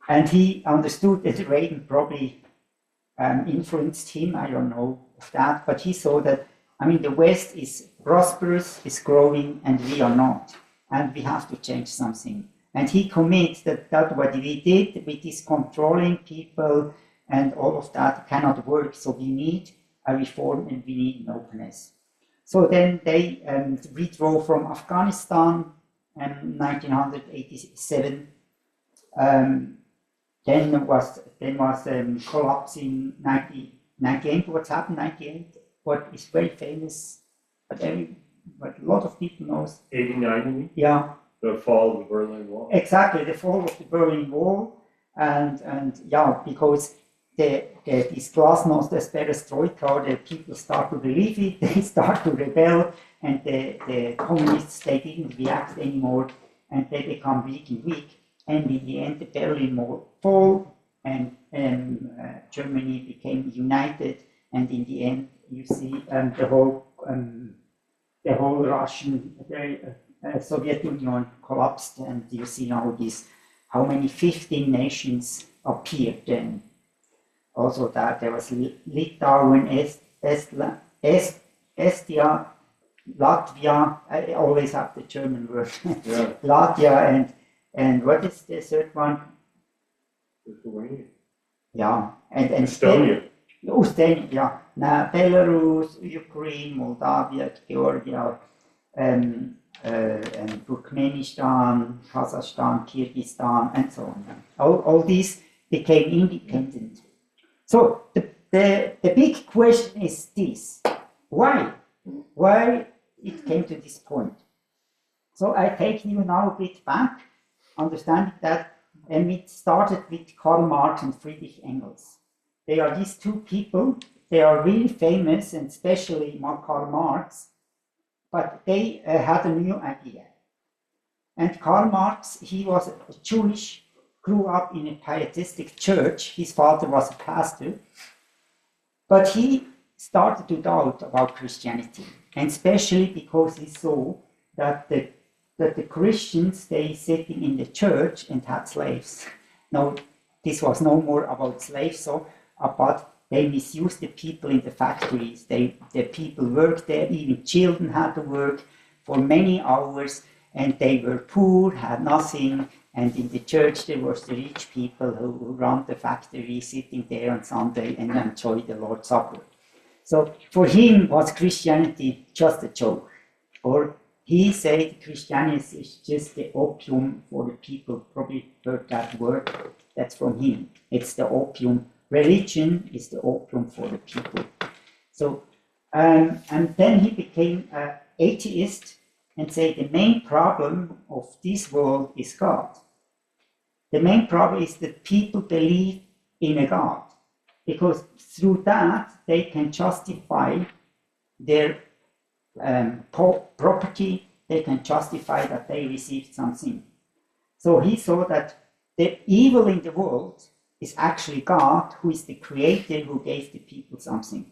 and he understood that Reagan probably influenced him, I don't know of that, but he saw that, I mean, the West is prosperous, is growing, and we are not, and we have to change something. And he committed that what we did with this controlling people and all of that cannot work. So we need a reform and we need an openness. So then they withdrew from Afghanistan in 1987. Then was collapsing 1998. What's happened 1998? What is very famous, but a lot of people knows. 89. Yeah. The fall of the Berlin Wall. Exactly, the fall of the Berlin Wall, and yeah, because this glasnost, this perestroika, the people start to believe it, they start to rebel, and the communists, they didn't react anymore, and they become weak and weak, and in the end the Berlin Wall fall, and Germany became united, and in the end you see the whole Russian. Soviet Union collapsed, and you see now how many 15 nations appeared then. also that there was Litauen, Estia, Latvia. I always have the German word. Yeah. Latvia and what is the third one? Lithuania. Yeah, and Estonia. Estonia, yeah. Now Belarus, Ukraine, Moldavia, Georgia, and Turkmenistan, Kazakhstan, Kyrgyzstan, and so on. All these became independent. So the big question is this: why? Why it came to this point? So I take you now a bit back, understanding that, and it started with Karl Marx and Friedrich Engels. They are these two people. They are really famous, and especially Karl Marx. But they had a new idea. And Karl Marx, he was Jewish, grew up in a pietistic church. His father was a pastor. But he started to doubt about Christianity, and especially because he saw that the Christians, they sitting in the church and had slaves. No, this was no more about slaves, so but they misused the people in the factories. The people worked there, even children had to work for many hours, and they were poor, had nothing. And in the church there was the rich people who run the factory, sitting there on Sunday and enjoy the Lord's Supper. So for him was Christianity just a joke, or he said Christianity is just the opium for the people. Probably heard that word. That's from him. It's the opium. Religion is the opium for the people. So, and then he became an atheist and said the main problem of this world is God. The main problem is that people believe in a God, because through that they can justify their property, they can justify that they received something. So he saw that the evil in the world is actually God, who is the creator, who gave the people something.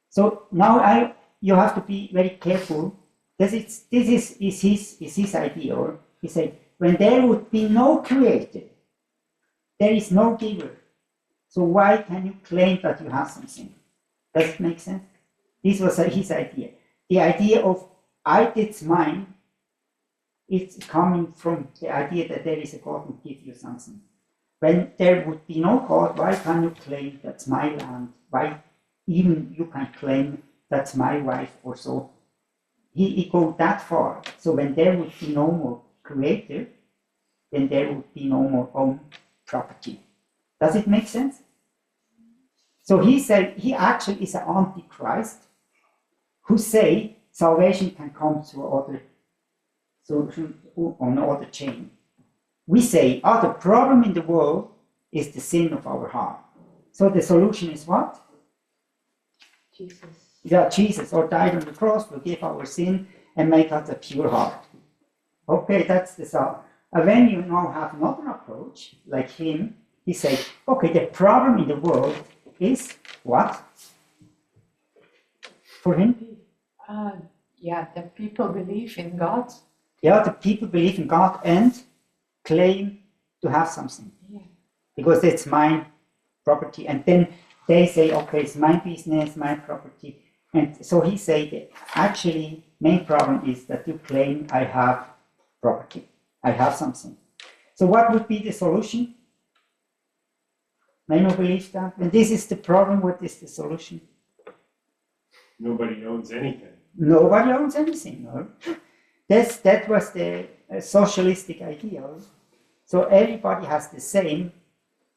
So now you have to be very careful. This is his idea. Or he said, when there would be no creator, there is no giver. So why can you claim that you have something? Does it make sense? This was his idea. The idea of it's mine, it's coming from the idea that there is a God who gives you something. When there would be no God, why can you claim that's my land? Why even you can claim that's my wife or so? He goes that far. So when there would be no more creator, then there would be no more own property. Does it make sense? So he said he actually is an antichrist who say salvation can come through other, on other chain. We say, the problem in the world is the sin of our heart. So the solution is what? Jesus. Yeah, Jesus, or died on the cross, forgive our sin and make us a pure heart. Okay, that's the solve. And when you now have another approach, like him, he said, okay, the problem in the world is what? For him? The people believe in God. Yeah, the people believe in God and claim to have something. Yeah. Because it's my property. And then they say, okay, it's my business, my property. And so he said, actually, main problem is that you claim I have property. I have something. So what would be the solution? May not believe that. And this is the problem, what is the solution? Nobody owns anything. Nobody owns anything. No? That was the socialistic idea. So everybody has the same,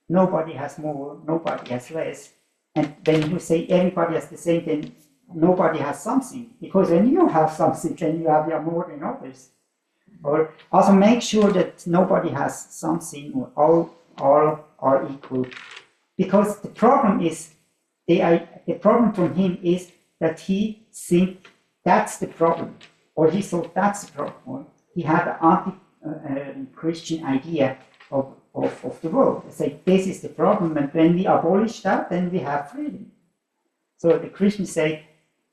nobody has more, nobody has less. And when you say everybody has the same, then nobody has something. Because when you have something, then you have more than others. Or also make sure that nobody has something, or all are equal. Because the problem is, the problem from him is that he thinks that's the problem, or he thought that's the problem. He had an anti-Christian idea of the world. They say this is the problem, and when we abolish that, then we have freedom. So the Christians say,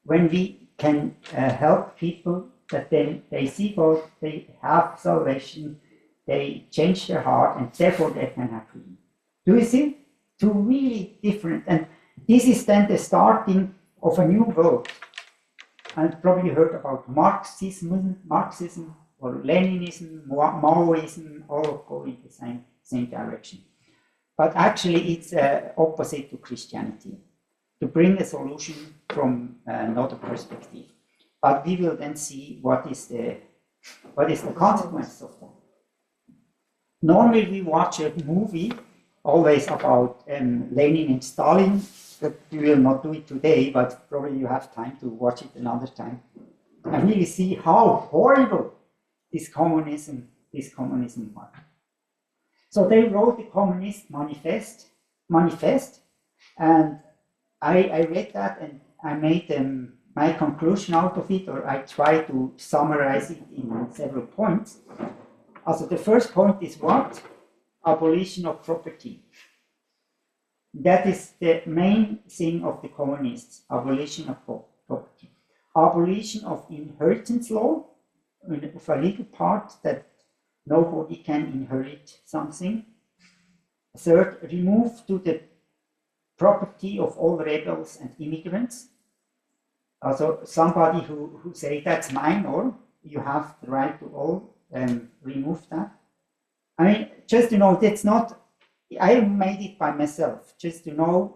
when we can help people, that then they see God, they have salvation, they change their heart, and therefore they can have freedom. Do you see? two really different, and this is then the starting of a new world. And probably heard about Marxism or Leninism, Maoism, all going the same direction. But actually it's opposite to Christianity, to bring a solution from another perspective. But we will then see what is the consequence of that. Normally we watch a movie always about Lenin and Stalin, but we will not do it today, but probably you have time to watch it another time. And really see how horrible this communism was. So they wrote the Communist Manifest, and I read that and I made my conclusion out of it, or I tried to summarize it in several points. Also, the first point is what? Abolition of property. That is the main thing of the communists, abolition of property. Abolition of inheritance law, of a legal part that nobody can inherit something. Third, remove to the property of all rebels and immigrants. Also, somebody who say that's mine, or you have the right to all, remove that. I mean, just to know, that's not, I made it by myself, just to know,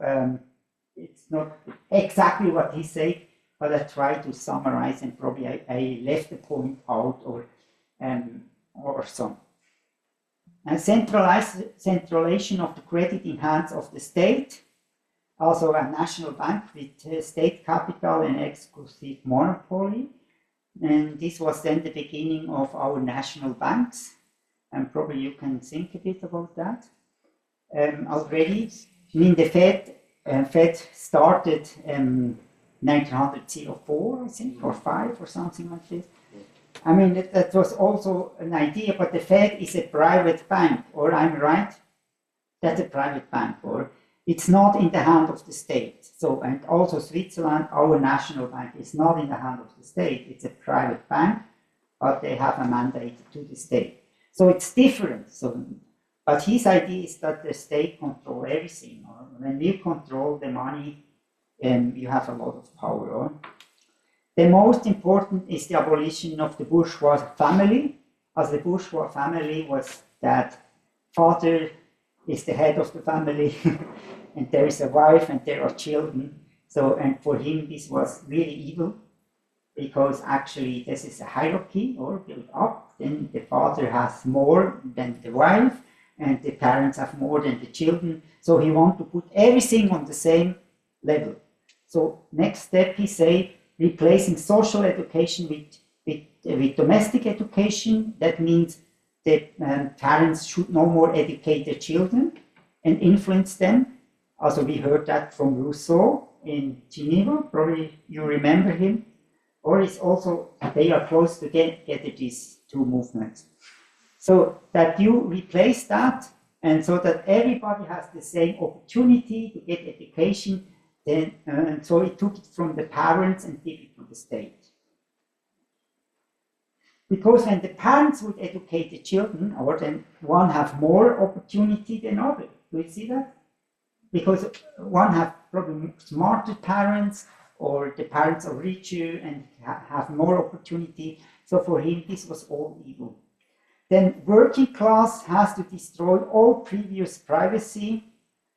it's not exactly what he said, but I tried to summarize, and probably I left the point out, or some. And centralization of the credit in hands of the state, also a national bank with state capital and exclusive monopoly. And this was then the beginning of our national banks. And probably you can think a bit about that already. I mean, the Fed started 1904, I think, or 5 or something like this. I mean, that was also an idea, but the Fed is a private bank, or I'm right? That's a private bank, or it's not in the hand of the state. So, and also Switzerland, our national bank, is not in the hand of the state. It's a private bank, but they have a mandate to the state. So it's different. So, but his idea is that the state control everything. Or when you control the money, you have a lot of power. Or the most important is the abolition of the bourgeois family. As the bourgeois family was that father is the head of the family, and there is a wife and there are children. So, and for him this was really evil, because actually this is a hierarchy or built up. Then the father has more than the wife, and the parents have more than the children. So he wants to put everything on the same level. So next step, he say, replacing social education with domestic education. That means the parents should no more educate their children and influence them. Also, we heard that from Rousseau in Geneva, probably you remember him. Or it's also, they are close together, these two movements. So that you replace that, and so that everybody has the same opportunity to get education, then, and so it took it from the parents and gave it to the state. Because when the parents would educate the children, or then one have more opportunity than other. Do you see that? Because one have probably smarter parents, or the parents are richer and have more opportunity. So for him, this was all evil. Then working class has to destroy all previous privacy.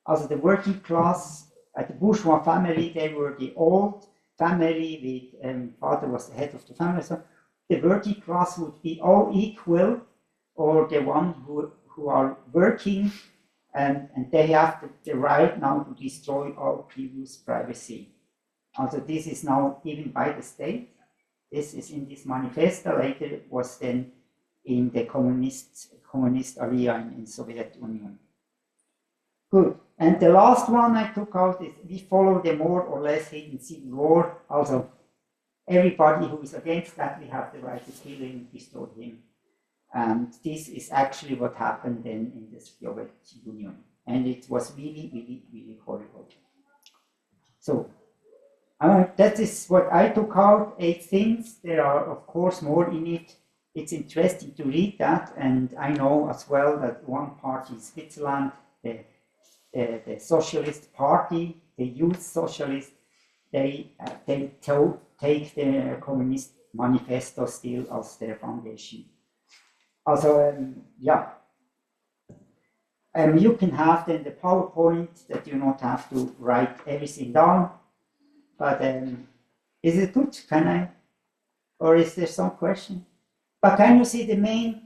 Also the working class, at the bourgeois family, they were the old family with father was the head of the family. So the working class would be all equal, or the one who are working, and they have the right now to destroy all previous privacy. Also, this is now given by the state. This is in this manifesto. Later, it was then in the communist area in Soviet Union. Good. And the last one I took out is we follow the more or less hidden civil war. Also, everybody who is against that, we have the right to kill him, destroy him. And this is actually what happened then in the Soviet Union. And it was really, really, really horrible. So, that is what I took out, 8 things. There are, of course, more in it. It's interesting to read that. And I know as well that one part in Switzerland, the the Socialist Party, the Youth Socialist, they take the Communist Manifesto still as their foundation. Also, yeah. You can have then the PowerPoint that you not have to write everything down. But is it good? Can I? Or is there some question? But can you see the main,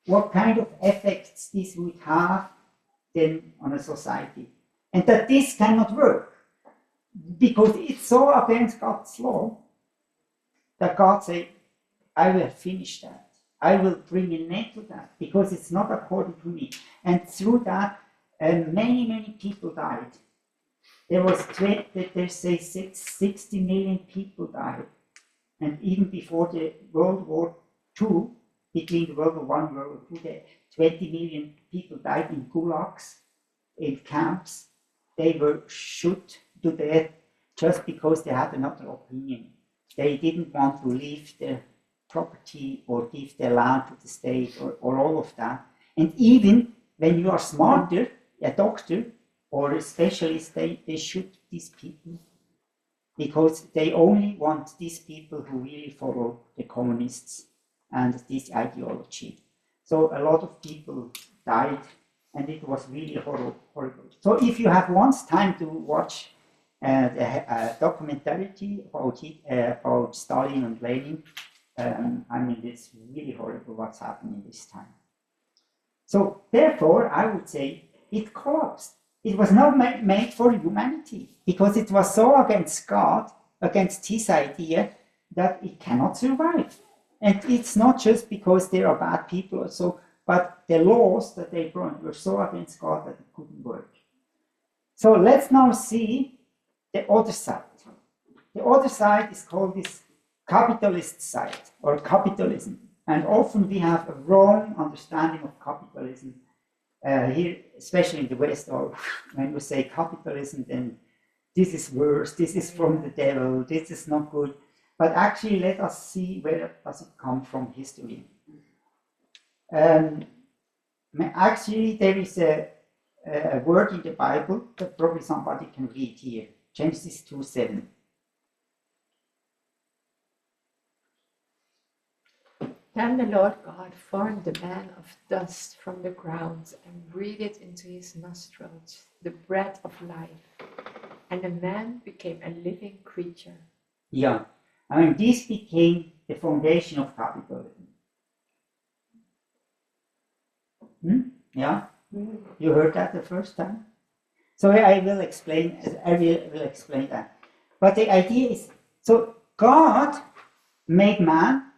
what kind of effects this would have then on a society? And that this cannot work. Because it's so against God's law that God said, I will finish that. I will bring an end to that because it's not according to me. And through that, many, many people died. There was, they say 60 million people died. And even before the World War II, between the World War I and World War II, 20 million people died in gulags, in camps. They were shot to death just because they had another opinion. They didn't want to leave their property or give their land to the state or all of that. And even when you are smarter, a doctor or a specialist, they shoot these people because they only want these people who really follow the communists and this ideology. So a lot of people died and it was really horrible. So if you have once time to watch the documentary about Stalin and Lenin, I mean, it's really horrible what's happening this time. So therefore, I would say it collapsed. It was not made for humanity because it was so against God, against his idea, that it cannot survive. And it's not just because there are bad people or so, but the laws that they brought were so against God that it couldn't work. So let's now see the other side. The other side is called this capitalist side or capitalism. And often we have a wrong understanding of capitalism. Here, especially in the West, or when we say capitalism, then this is worse, this is from the devil, this is not good. But actually, let us see where does it come from history. Actually, there is a word in the Bible that probably somebody can read here. Genesis 2:7. Then the Lord God formed the man of dust from the ground and breathed into his nostrils the breath of life, and the man became a living creature. Yeah, I mean, this became the foundation of capitalism. Yeah, you heard that the first time? So I will explain that. But the idea is, so God made man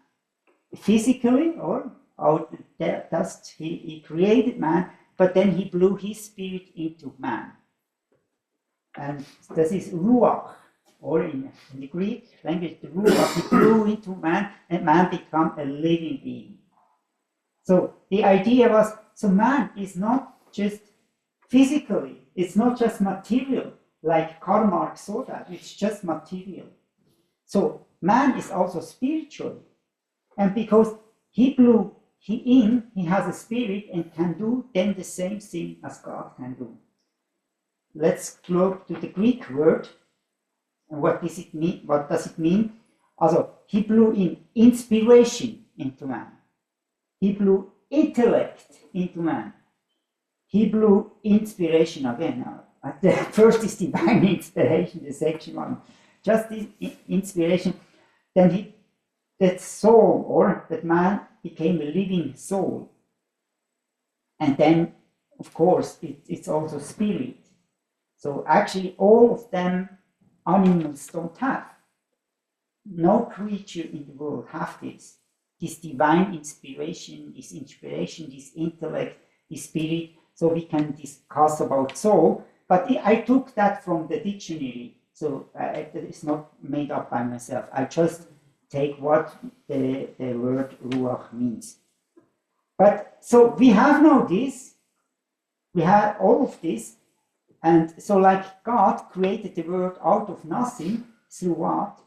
physically, or out of the dust, he created man, but then he blew his spirit into man. And this is ruach, or in the Greek language, the ruach, he blew into man, and man became a living being. So the idea was, so man is not just physically, it's not just material, like Karl Marx saw that, it's just material. So man is also spiritual. And because he has a spirit and can do then the same thing as God can do. Let's look to the Greek word. And what does it mean? What does it mean? Also, he blew in inspiration into man. He blew intellect into man. He blew inspiration again. The first is divine inspiration, the second one. Just this inspiration. Then that soul, or that man became a living soul. And then, of course, it's also spirit. So actually all of them animals don't have. No creature in the world have this. This divine inspiration, this intellect, this spirit. So we can discuss about soul. But I took that from the dictionary. So it's not made up by myself. I just take what the word ruach means. But so we have now this, we have all of this, and so like God created the world out of nothing through what?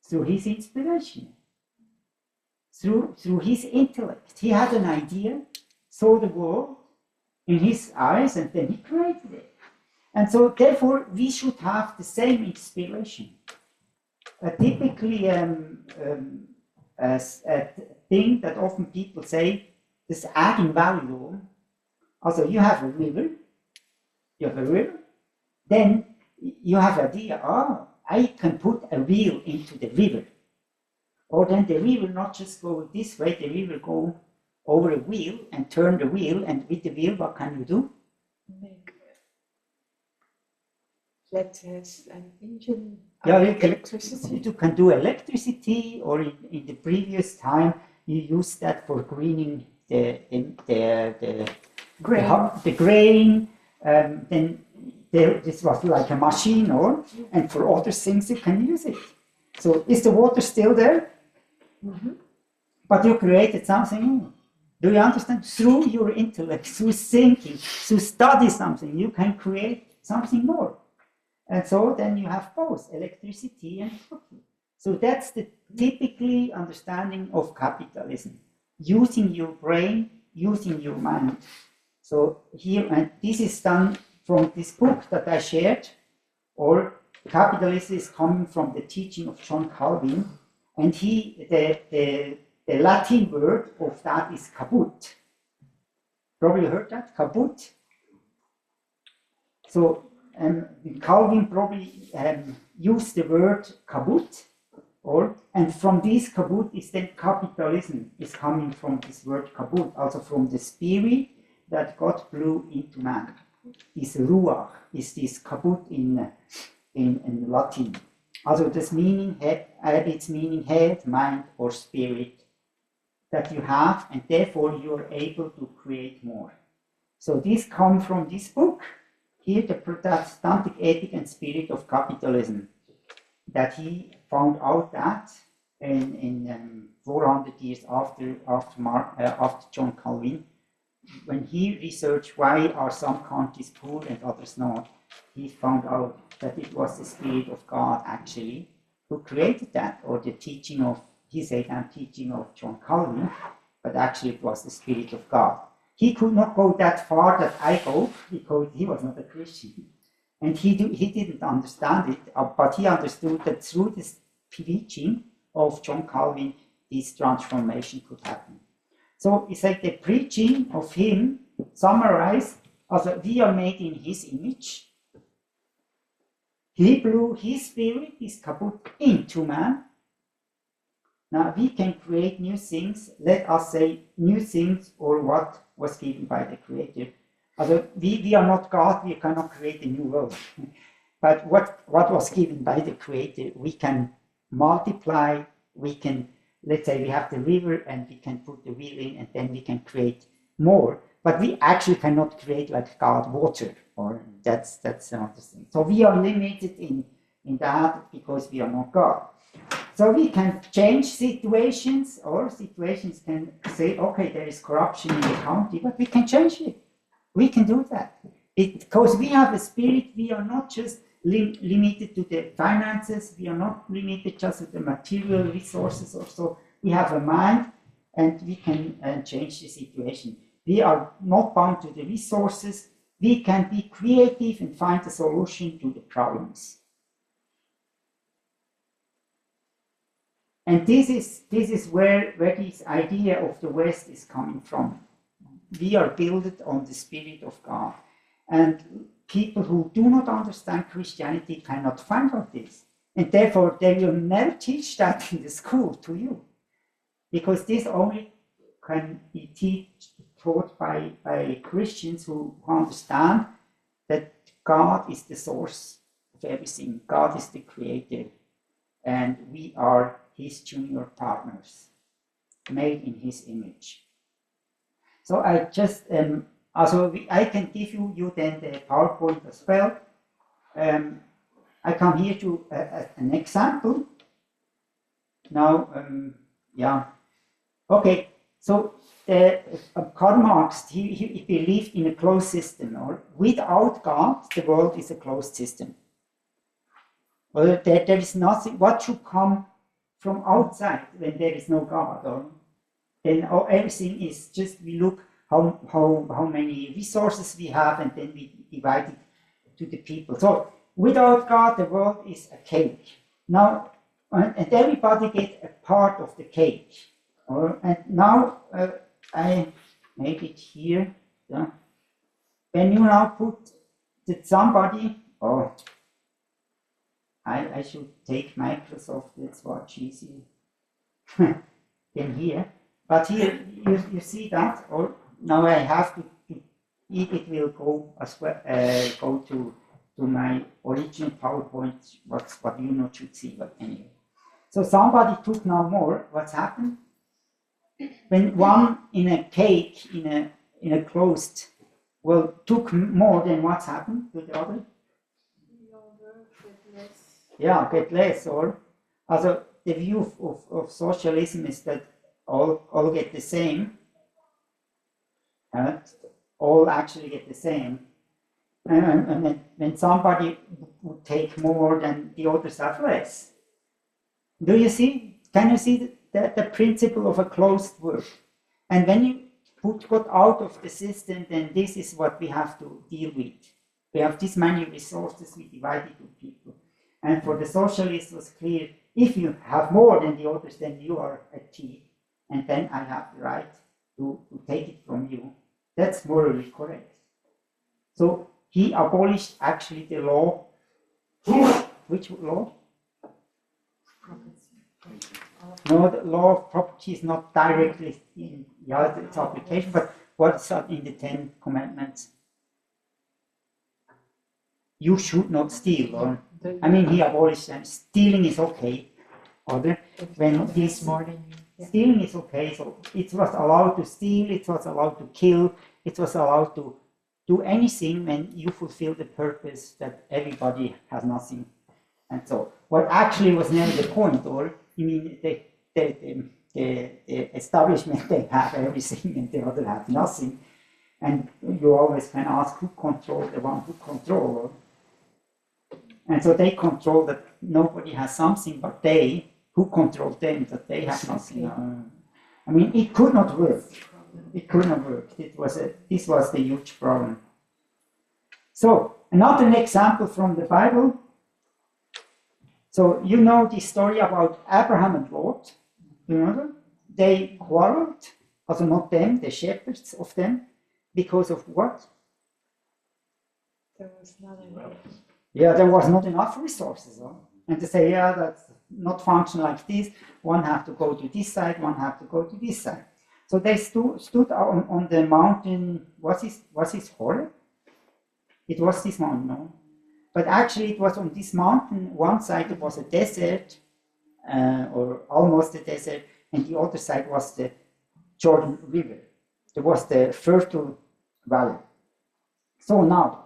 Through his inspiration, through his intellect. He had an idea, saw the world, in his eyes, and then he created it. And so therefore we should have the same inspiration. Typically as a thing that often people say, this Eigenvalue. Also you have a river, then you have an idea, I can put a wheel into the river. Or then the river not just go this way, the river go over a wheel and turn the wheel, and with the wheel what can you do? Make letters and engine. Yeah, Electricity. you can do electricity, or in the previous time you used that for greening the grain. Then this was like a machine, and for other things you can use it. So is the water still there? Mm-hmm. But you created something new. Do you understand? Through your intellect, through thinking, through study something, you can create something more. And so then you have both electricity and property. So that's the typically understanding of capitalism. Using your brain, using your mind. So here, and this is done from this book that I shared, or capitalism is coming from the teaching of John Calvin, and the Latin word of that is caput. Probably heard that, caput. So Calvin probably used the word caput, and from this caput is then capitalism is coming from this word caput, also from the spirit that God blew into man. This ruach is this caput in Latin. Also this meaning its meaning head, mind, or spirit that you have, and therefore you are able to create more. So this comes from this book here, the Protestantic Ethic and Spirit of Capitalism, that he found out that in 400 years after John Calvin, when he researched why are some countries poor and others not, he found out that it was the Spirit of God actually who created that, or the teaching of, he said, teaching of John Calvin, but actually it was the Spirit of God. He could not go that far that I go because he was not a Christian. And he didn't understand it, but he understood that through this teaching of John Calvin, this transformation could happen. So it's like the preaching of him summarized as we are made in his image. He blew his spirit, his caput, into man. Now we can create new things, let us say new things, or what was given by the Creator. Also, we are not God, we cannot create a new world. But what was given by the Creator, we can multiply, we can, let's say we have the river and we can put the wheel in and then we can create more. But we actually cannot create like God water, or that's another thing. So we are limited in that because we are not God. So we can change situations, or situations can say, okay, there is corruption in the country, but we can change it. We can do that. Because we have a spirit, we are not just limited to the finances, we are not limited just to the material resources or so. We have a mind and we can change the situation. We are not bound to the resources. We can be creative and find a solution to the problems. And this is where this idea of the West is coming from. We are built on the Spirit of God. And people who do not understand Christianity cannot find out this. And therefore, they will never teach that in the school to you. Because this only can be taught by Christians who understand that God is the source of everything. God is the creator. And we are his junior partners, made in his image. So I just, I can give you then the PowerPoint as well. I come here to an example. Now, okay, so Karl Marx, he believed in a closed system, or without God, the world is a closed system. Well, there is nothing, what should come from outside when there is no God, or then everything is just, we look how many resources we have, and then we divide it to the people. So without God, the world is a cake. Now, and everybody gets a part of the cake. And now I make it here. Yeah. When you now put that somebody, I should take Microsoft, that's much easier than here. But here you see that, or now I have to it will go as well, go to my original PowerPoint, what you not should see, but anyway. So somebody took now more. What's happened? When one in a cake, in a closed, well, took more than what's happened to the other? Get less. Yeah, get less, or also the view of socialism is that all get the same. All actually get the same. And when somebody would take more, then the others have less. Do you see? Can you see the principle of a closed world? And when you put God out of the system, then this is what we have to deal with. We have this many resources, we divide it to people. And for the socialists it was clear, if you have more than the others, then you are a thief, and then I have the right to take it from you. That's morally correct. So he abolished actually the law. Which law? No, the law of property is not directly in its application, but what's in the 10 Commandments? You should not steal. Or, I mean, he abolished them. Stealing is okay. When this stealing is okay, so it was allowed to steal, it was allowed to kill, it was allowed to do anything when you fulfill the purpose that everybody has nothing. And so, what actually was never the point, or you mean the establishment, they have everything and the other have nothing, and you always can ask who controls the one who controls. And so they control that nobody has something, but they who control them, that they have nothing. I mean, it could not work. It could not work. This was the huge problem. So another example from the Bible. So you know the story about Abraham and Lot. You know them? They quarreled, also not them, the shepherds of them, because of what? There was not enough. Yeah, there was not enough resources. Huh? And to say, yeah, that's not function like this. One have to go to this side, one have to go to this side. So they stood on the mountain. Was it Horeb? It was this mountain, no? But actually, it was on this mountain. One side it was a desert, or almost a desert, and the other side was the Jordan River. It was the fertile valley. So now,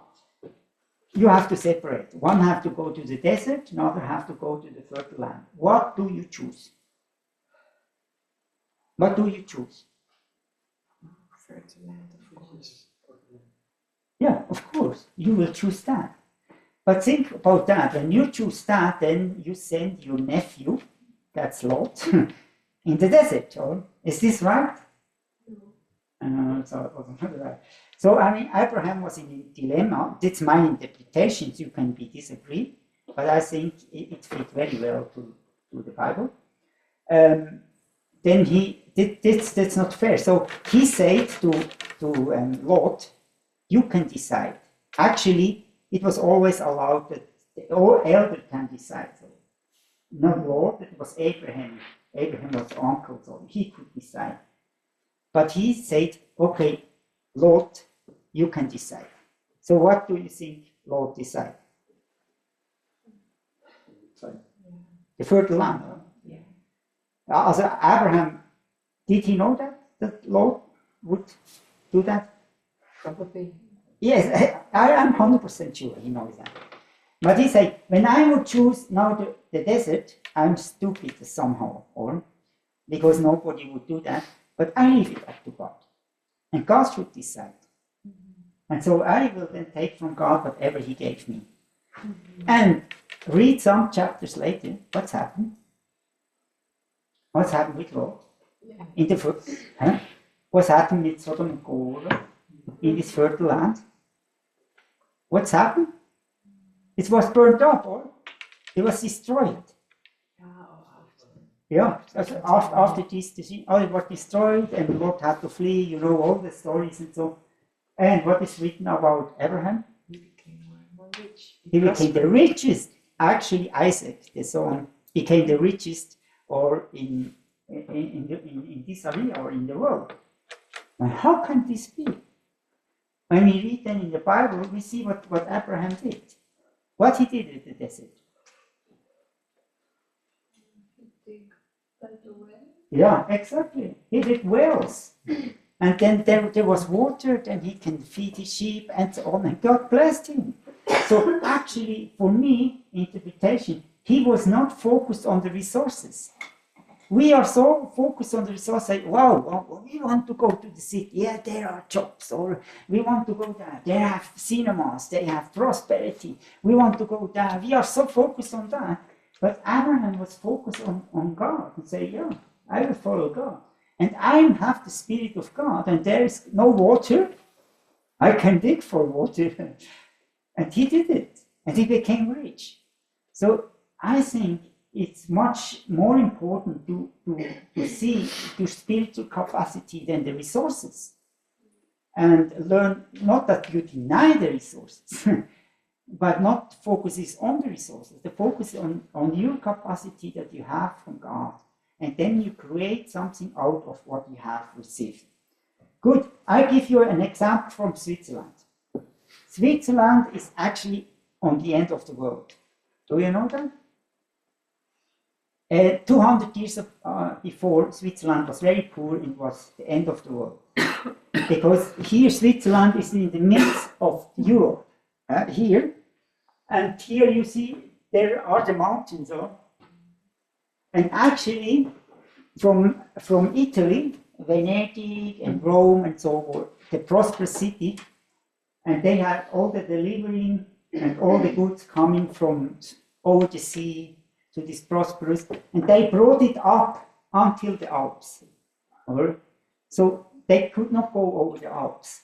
you have to separate. One have to go to the desert, another have to go to the fertile land. What do you choose? What do you choose? Fertile land, of course. Yeah, of course, you will choose that. But think about that. When you choose that, then you send your nephew, that's Lot, in the desert. Or is this right? So it wasn't right. So I mean, Abraham was in a dilemma. That's my interpretations. You can be disagreed, but I think it fit very well to the Bible. Then that's not fair. So he said to Lot, you can decide. Actually, it was always allowed that the elder can decide. So not Lot, it was Abraham. Abraham was uncle, so he could decide. But he said, okay, Lot, you can decide. So what do you think Lot decided? The fertile land. Yeah. Also, Abraham, did he know that Lot would do that? Probably. Yes, I am 100% sure he knows that. But he said, when I would choose now the desert, I'm stupid somehow, or because nobody would do that, but I leave it up to God. And God should decide. Mm-hmm. And so I will then take from God whatever he gave me. Mm-hmm. And read some chapters later, what's happened? What's happened with Lot? Yeah. In the first, What's happened with Sodom and Gomorrah in this fertile land? What's happened? It was burned up, or it was destroyed. Yeah, after this, it was destroyed, and Lot had to flee. You know all the stories and so. And what is written about Abraham? He became more and more rich. He became the richest. Actually, Isaac, the son, became the richest, or in this area or in the world. And how can this be? When we read then in the Bible, we see what Abraham did. What he did in the desert. Yeah, exactly. He did wells. And then there was water, then he can feed his sheep and so on, and God blessed him. So actually, for me, interpretation, he was not focused on the resources. We are so focused on the resources, like, wow, we want to go to the city, yeah, there are jobs, or we want to go there, they have cinemas, they have prosperity, we want to go there. We are so focused on that. But Abraham was focused on God and say, yeah, I will follow God. And I have the Spirit of God, and there is no water. I can dig for water. And he did it, and he became rich. So I think it's much more important to see your spiritual capacity than the resources. And learn, not that you deny the resources, but not focuses on the resources. The focus on your capacity that you have from God. And then you create something out of what you have received. Good. I give you an example from Switzerland. Switzerland is actually on the end of the world. Do you know that? 200 years before, Switzerland was very poor and was the end of the world. Because here Switzerland is in the midst of Europe. Here. And here you see there are the mountains. And actually, from Italy, Venedig and Rome and so on, the prosperous city, and they had all the delivering and all the goods coming from over the sea to this prosperous, and they brought it up until the Alps. So they could not go over the Alps.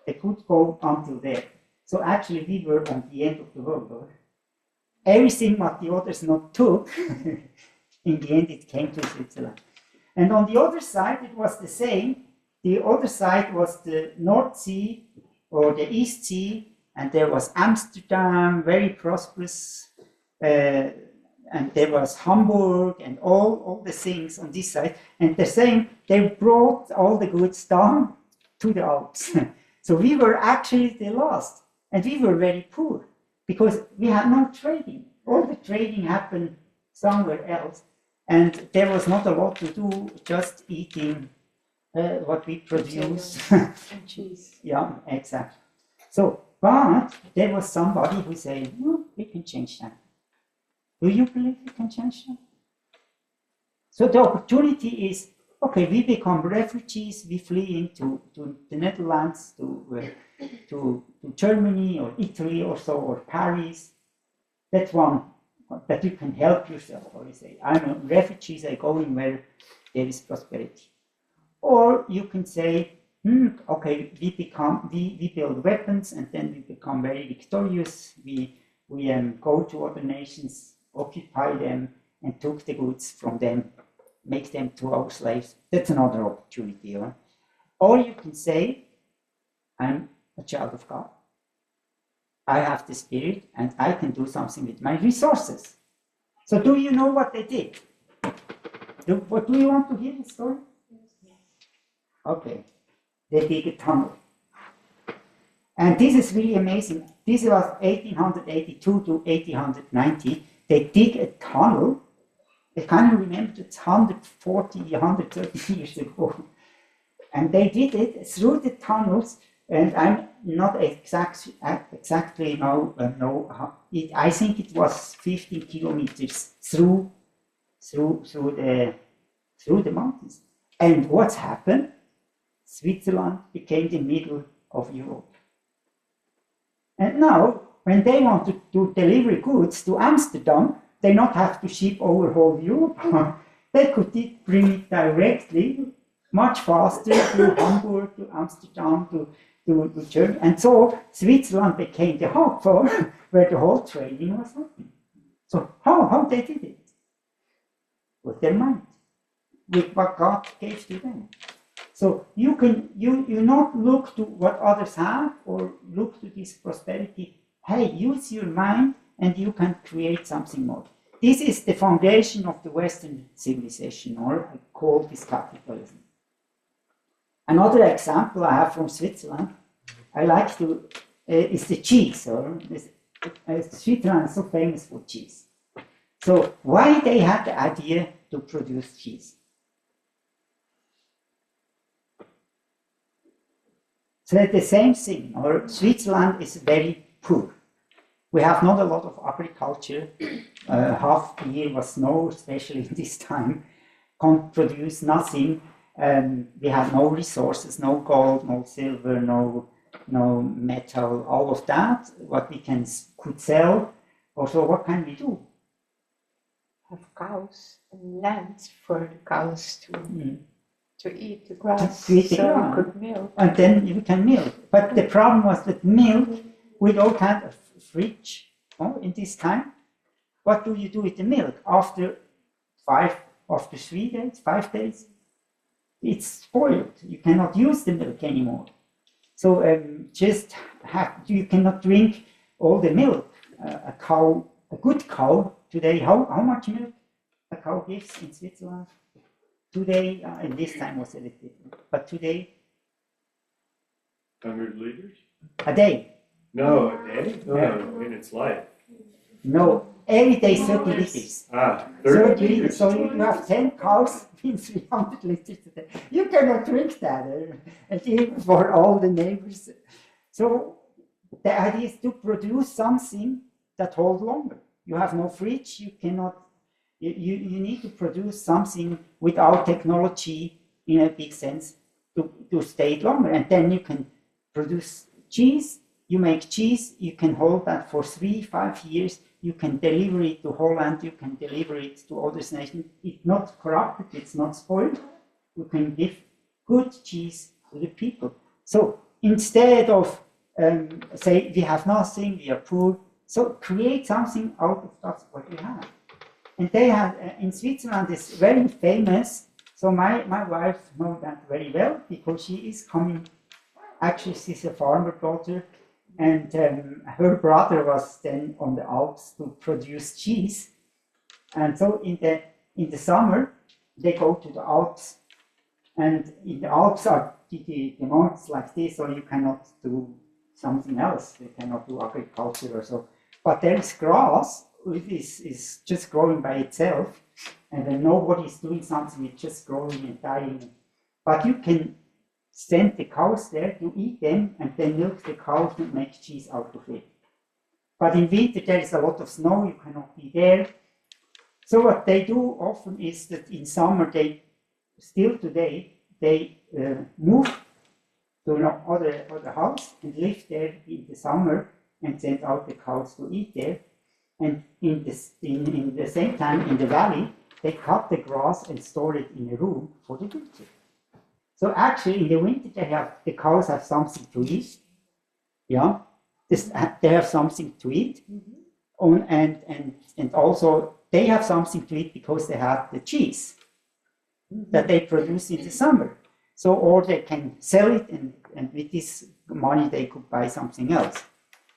They could go until there. So actually we were on the end of the world. Everything what the others not took, in the end it came to Switzerland. And on the other side it was the same. The other side was the North Sea or the East Sea, and there was Amsterdam, very prosperous, and there was Hamburg and all the things on this side. And the same, they brought all the goods down to the Alps. So we were actually the last, and we were very poor because we had no trading. All the trading happened somewhere else, and there was not a lot to do, just eating what we produce. And cheese. Yeah, exactly. So, but there was somebody who said, no, we can change that. Do you believe we can change that? So the opportunity is, okay, we become refugees, we flee into the Netherlands, to Germany or Italy or so, or Paris. That's one that you can help yourself, or you say, I'm a refugee, I go in where there is prosperity. Or you can say, okay, we build weapons and then we become very victorious. We go to other nations, occupy them, and took the goods from them, make them to our slaves. That's another opportunity. Right? Or you can say, I'm a child of God. I have the Spirit and I can do something with my resources. So do you know what they did? Do you want to hear the story? Yes. Okay. They dig a tunnel. And this is really amazing. This was 1882 to 1890. They dig a tunnel. I can't remember, it's 140, 130 years ago. And they did it through the tunnels, and I'm not exactly know how I think it was 15 kilometers through the mountains. And what's happened? Switzerland became the middle of Europe. And now, when they want to deliver goods to Amsterdam, they not have to ship over whole Europe. They could bring it directly much faster to Hamburg, to Amsterdam, to Germany. And so Switzerland became the hub for where the whole trading was happening. So how they did it? With their mind, with what God gave to them. So you not look to what others have or look to this prosperity. Hey, use your mind and you can create something more. This is the foundation of the Western civilization, or I call this capitalism. Another example I have from Switzerland, I like to, is the cheese. Switzerland is so famous for cheese. So why they had the idea to produce cheese? So the same thing, or Switzerland is very poor. We have not a lot of agriculture. Half the year was snow, especially this time. Can't produce nothing. We have no resources, no gold, no silver, no metal, all of that. What we could sell. Also, what can we do? Have cows and land for the cows to eat the grass, to eat the so grass. we could milk. And then you can milk. But the problem was that milk, we don't have a fridge in this time. What do you do with the milk? After 3 days, 5 days, it's spoiled. You cannot use the milk anymore. So you cannot drink all the milk. A good cow today, how much milk a cow gives in Switzerland? Today, and this time was a little different, but today, 100 liters? a day. No, a day? No, in its life. No, every day 30 liters. 30 liters. So you have 10 cows, means 300 liters a day. You cannot drink that, and even for all the neighbors. So the idea is to produce something that holds longer. You have no fridge, you cannot. You need to produce something without technology in a big sense to stay longer. And then you can produce cheese. You make cheese, you can hold that for 3-5 years. You can deliver it to Holland, you can deliver it to other nations. It's not corrupted, it's not spoiled. You can give good cheese to the people. So instead of say we have nothing, we are poor, so create something out of that what you have. And they have, in Switzerland, is very famous. So my wife knows that very well because she is coming, actually she's a farmer daughter, and her brother was then on the Alps to produce cheese. And so in the summer, they go to the Alps, and in the Alps are the mountains like this, so you cannot do something else. You cannot do agriculture or so. But there is grass. It is just growing by itself, and then nobody is doing something, it's just growing and dying. But you can send the cows there to eat them and then milk the cows and make cheese out of it. But in winter there is a lot of snow, you cannot be there. So what they do often is that in summer they, still today, they move to another house and live there in the summer and send out the cows to eat there. And in the same time, in the valley, they cut the grass and store it in a room for the winter. So actually, in the winter, the cows have something to eat. Yeah, they have something to eat, and also they have something to eat because they have the cheese that they produce in the summer. So, or they can sell it, and with this money they could buy something else.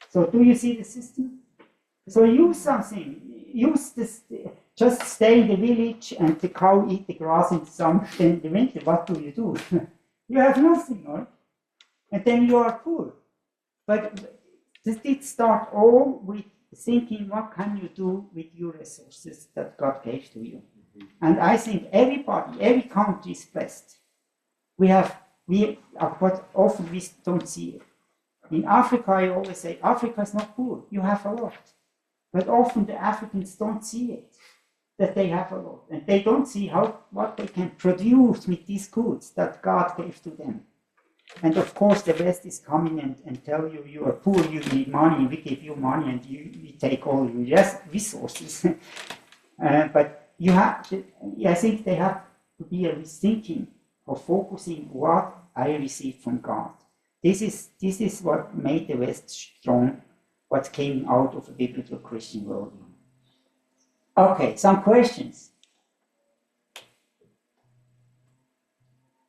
So, do you see the system? So use something, use this, just stay in the village and the cow eat the grass in the summer, then in the winter, what do? You have nothing, right? And then you are poor. But this did start all with thinking, what can you do with your resources that God gave to you? And I think everybody, every country is blessed. But often we don't see it. In Africa, I always say, Africa is not poor, you have a lot. But often the Africans don't see it, that they have a lot. And they don't see what they can produce with these goods that God gave to them. And of course the West is coming and tell you, you are poor, you need money, we give you money and we take all your resources. But I think they have to be a rethinking of focusing what I received from God. This is what made the West strong, what came out of a biblical Christian worldview. Okay, some questions.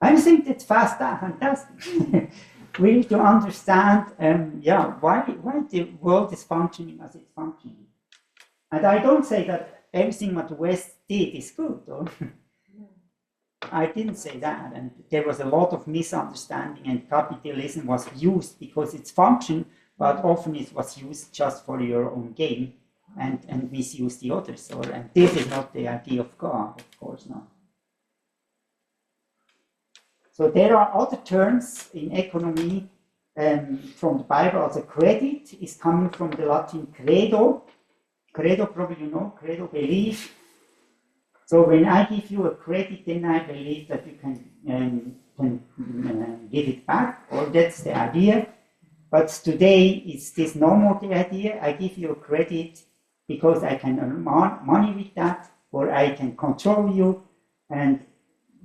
I think that's fantastic. We need to understand, why the world is functioning as it's functioning. And I don't say that everything what the West did is good, or I didn't say that. And there was a lot of misunderstanding, and capitalism was used because it's function, but often it was used just for your own gain and misuse the others. And this is not the idea of God, of course not. So there are other terms in economy from the Bible. Also, credit is coming from the Latin credo. Credo, probably you know, credo, belief. So when I give you a credit, then I believe that you can give it back, or that's the idea. But today, it's this no more the idea. I give you a credit because I can earn money with that, or I can control you, and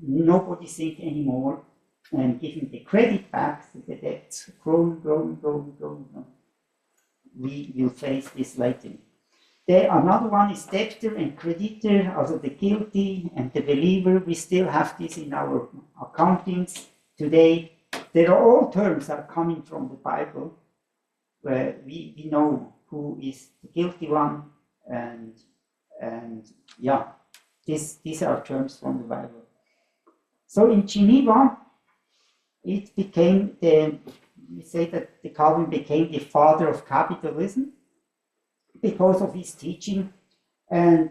nobody think anymore and giving the credit back, so the debt's growing. We will face this later. Another one is debtor and creditor, also the guilty and the believer. We still have this in our accountings today. There are all terms that are coming from the Bible, where we know who is the guilty one, and these are terms from the Bible. So in Geneva, it became we say that the Calvin became the father of capitalism because of his teaching, and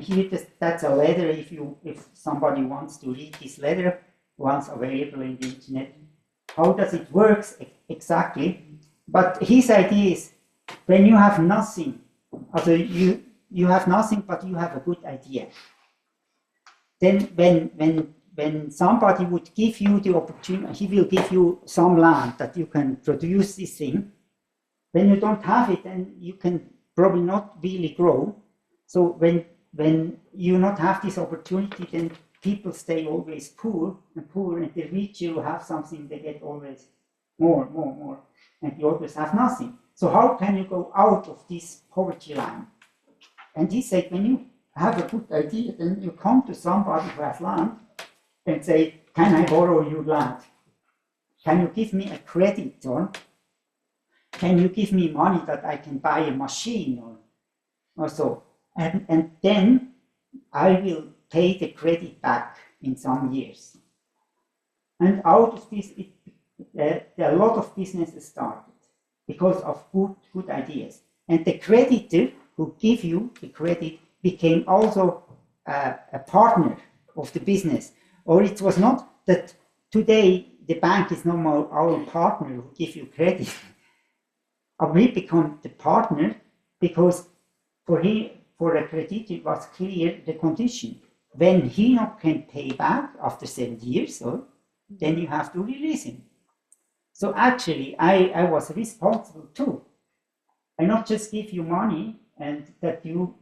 here that's a letter. If somebody wants to read this letter, once available in the internet, how does it work exactly? But his idea is when you have nothing, also you have nothing, but you have a good idea. Then when somebody would give you the opportunity, he will give you some land that you can produce this thing. When you don't have it, then you can probably not really grow. So when you not have this opportunity, then people stay always poor, and the rich who have something, they get always more, and the others have nothing. So how can you go out of this poverty line? And he said, when you have a good idea, then you come to somebody who has land and say, can I borrow your land? Can you give me a credit, or can you give me money that I can buy a machine or so? And then I will pay the credit back in some years. And out of this, a lot of businesses started because of good ideas. And the creditor who gave you the credit became also a partner of the business. Or it was not that today the bank is no more our partner who gives you credit. We become the partner because for a creditor it was clear the condition. When he not can pay back after 7 years, then you have to release him. So actually, I was responsible too. I not just give you money and that you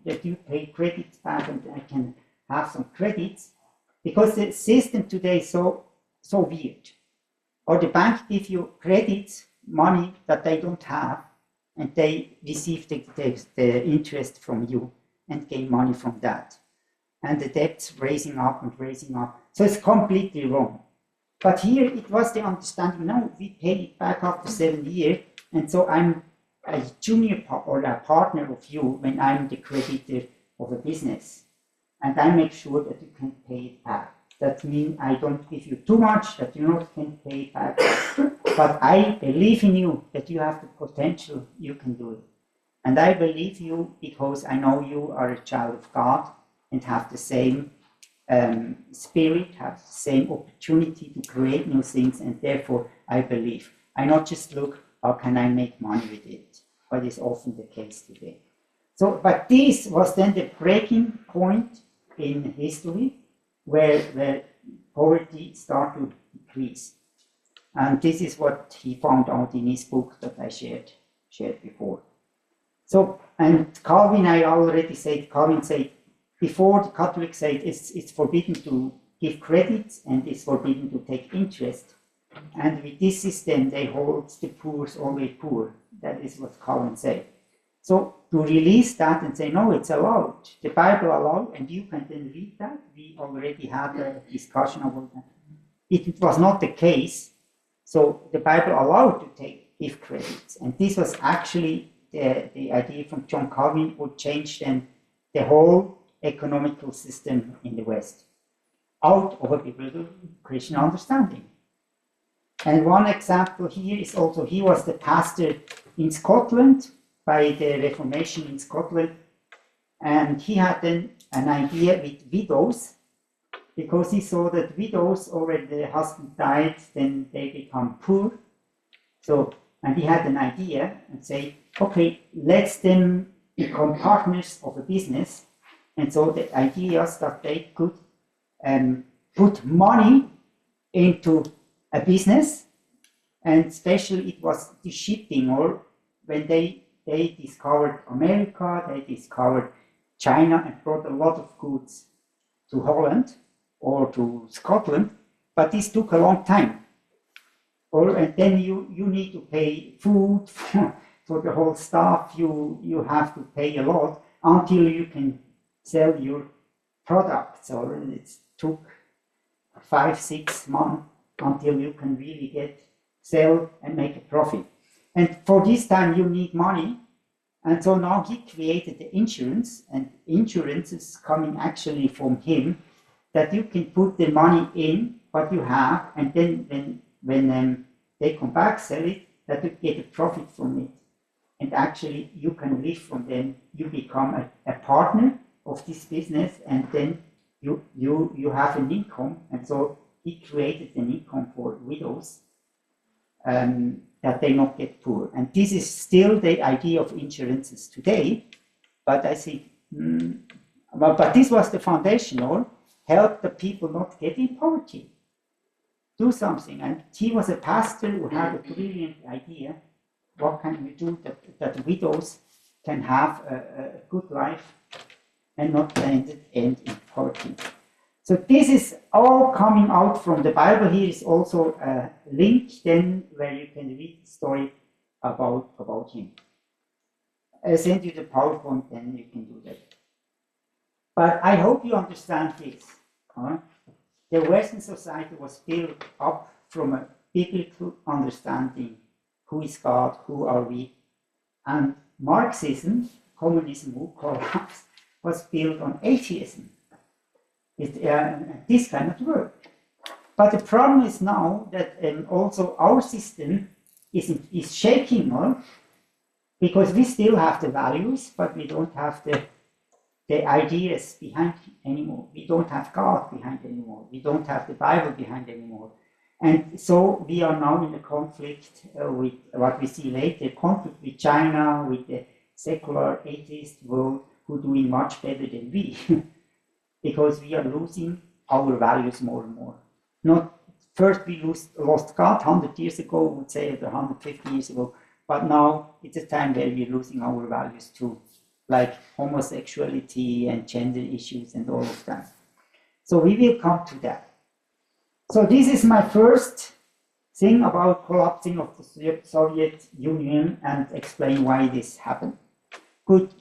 pay credits back and I can have some credits, because the system today is so weird. Or the bank give you credits, money that they don't have, and they receive the interest from you and gain money from that. And the debt's raising up. So it's completely wrong. But here it was the understanding, no, we pay it back after 7 years, and so I'm a junior or a partner of you when I'm the creditor of a business. And I make sure that you can pay it back. That means I don't give you too much that you not can pay it back. But I believe in you that you have the potential, you can do it. And I believe you because I know you are a child of God and have the same spirit, have the same opportunity to create new things, and therefore I believe. I not just look, how can I make money with it? But it's often the case today. So, but this was then the breaking point in history where poverty started to decrease. And this is what he found out in his book that I shared before. So, and Calvin, I already said, Calvin said, before the Catholics said it's forbidden to give credit and is forbidden to take interest. And with this system, they hold the poor always poor. That is what Calvin said. So to release that and say, no, it's allowed. The Bible allowed, and you can then read that. We already had a discussion about that. It was not the case. So the Bible allowed to give credits. And this was actually the idea from John Calvin, would change then the whole economical system in the West out of a biblical Christian understanding. And one example here is also, he was the pastor in Scotland by the Reformation in Scotland, and he had then an idea with widows, because he saw that widows, already the husband died, then they become poor. So, and he had an idea and say, okay, let's them become partners of a business. And so the idea is that they could put money into a business, and especially it was the shipping, or when they discovered America, they discovered China and brought a lot of goods to Holland or to Scotland, but this took a long time. And then you need to pay food for the whole staff, you have to pay a lot until you can sell your products, or it took 5-6 months until you can really sell and make a profit. And for this time you need money, and so now he created the insurance, and insurance is coming actually from him, that you can put the money in what you have, and then when they come back, sell it, that you get a profit from it. And actually you can live from them, you become a partner of this business, and then you have an income. And so he created an income for widows, that they not get poor. And this is still the idea of insurances today, but I think, but this was the foundation, or help the people not get in poverty. Do something. And he was a pastor who had a brilliant idea. What can we do that widows can have a good life and not end in poverty? So this is all coming out from the Bible. Here is also a link then where you can read the story about him. I'll send you the PowerPoint, then you can do that. But I hope you understand this. The Western society was built up from a biblical understanding. Who is God? Who are we? And Marxism, communism, who collapsed, was built on atheism. This cannot work. But the problem is now that also our system is shaking more, because we still have the values, but we don't have the ideas behind anymore. We don't have God behind anymore. We don't have the Bible behind anymore. And so we are now in a conflict with what we see later, conflict with China, with the secular atheist world, who are doing much better than we. Because we are losing our values more and more. Not first we lost God 100 years ago, I would say, or 150 years ago, but now it's a time where we're losing our values too, like homosexuality and gender issues and all of that. So we will come to that. So this is my first thing about collapsing of the Soviet Union, and explain why this happened. Good.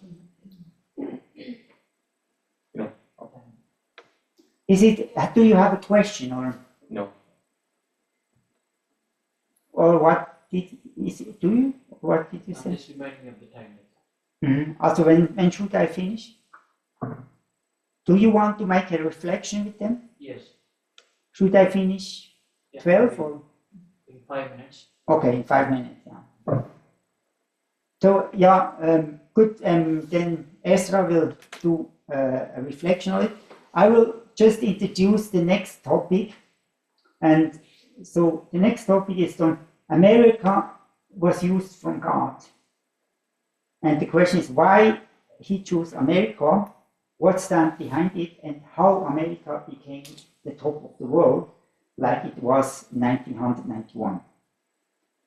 Do you have a question, or No. Or what did do you? What did you say? Just reminding of the time. Also, when should I finish? Do you want to make a reflection with them? Yes. Should I finish 12 or? In 5 minutes. Okay, in 5 minutes. Yeah. So good. Then Ezra will do a reflection on it. I will just introduce the next topic, and so the next topic is on America was used from God, and the question is why he chose America, what stands behind it, and how America became the top of the world like it was in 1991.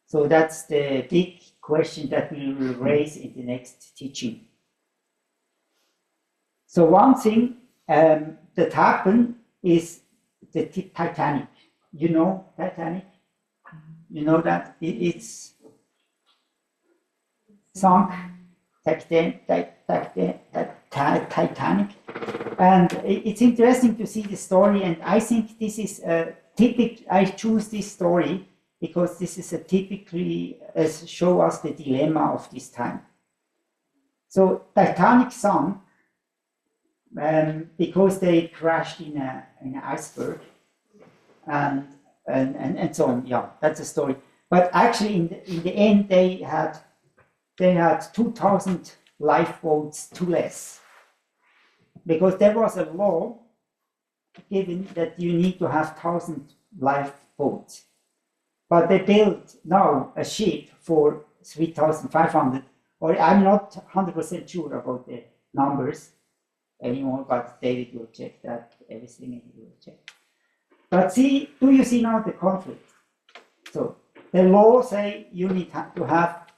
So that's the big question that we will raise in the next teaching. So one thing that happened is the Titanic. You know Titanic? You know that it's sunk, Titanic. And it's interesting to see the story, and I think this is a typical, I choose this story because this is a typically show us the dilemma of this time. So Titanic sunk because they crashed in an iceberg, and so on. Yeah, that's the story. But actually, in the end, they had 2,000 lifeboats too less, because there was a law given that you need to have 1,000 lifeboats. But they built now a ship for 3,500, or I'm not 100% sure about the numbers anymore, but David will check that, everything, and he will check. But see, do you see now the conflict? So the law say you need to have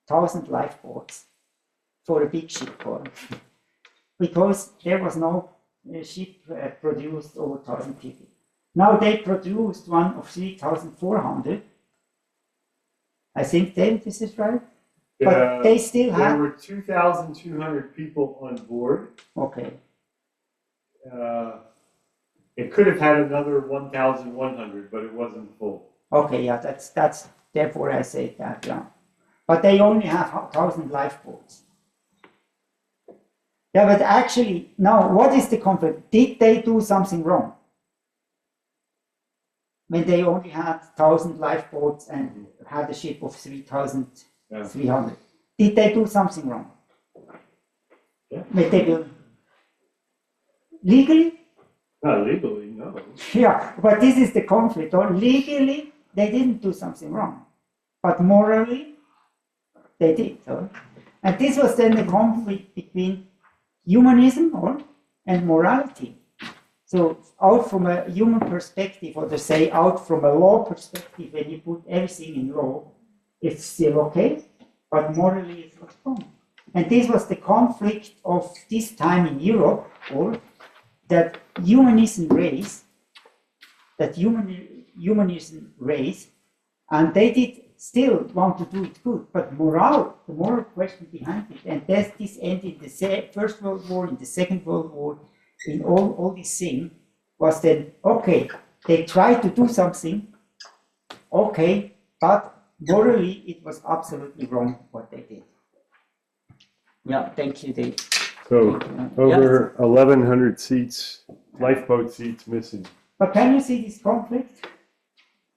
1,000 lifeboats for a big ship, because there was no ship produced over 1,000 people. Now they produced one of 3,400. I think, David, this is right? But they still There have. were 2,200 people on board. Okay. It could have had another 1,100, but it wasn't full. Okay, yeah, that's therefore I say that, yeah. But they only have 1,000 lifeboats. Yeah, but actually, now, what is the conflict? Did they do something wrong? When they only had 1,000 lifeboats and had a ship of 3,300. Did they do something wrong? Yeah. Did they do legally? Not legally, no. Yeah, but this is the conflict. Or legally, they didn't do something wrong, but morally, they did. And this was then the conflict between humanism and morality. So out from a human perspective, or to say out from a law perspective, when you put everything in law, it's still okay, but morally it's not wrong. And this was the conflict of this time in Europe, or that humanism raised, and they did still want to do it good, but the moral question behind it, and this ended the First World War, in the Second World War, in all these things, was then, okay, they tried to do something, okay, but morally it was absolutely wrong what they did. Yeah, thank you, Dave. So over 1,100 seats, lifeboat seats missing. But can you see this conflict?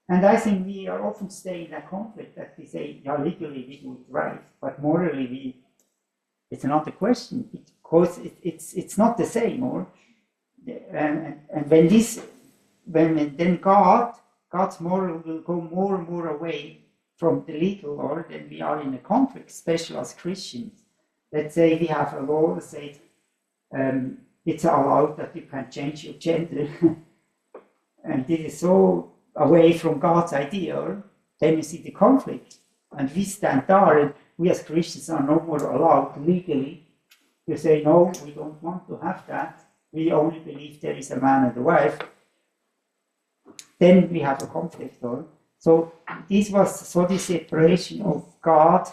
And I think we are often staying in that conflict, that we say, yeah, legally we do it right, but morally it's not a question, because it's not the same, or and when then God's moral will go more and more away from the legal, or then we are in a conflict, especially as Christians. Let's say we have a law that says it's allowed that you can change your gender, and this is so away from God's idea, then you see the conflict. And we stand there, and we as Christians are no more allowed legally to say, no, we don't want to have that. We only believe there is a man and a wife. Then we have a conflict. So this was the separation of God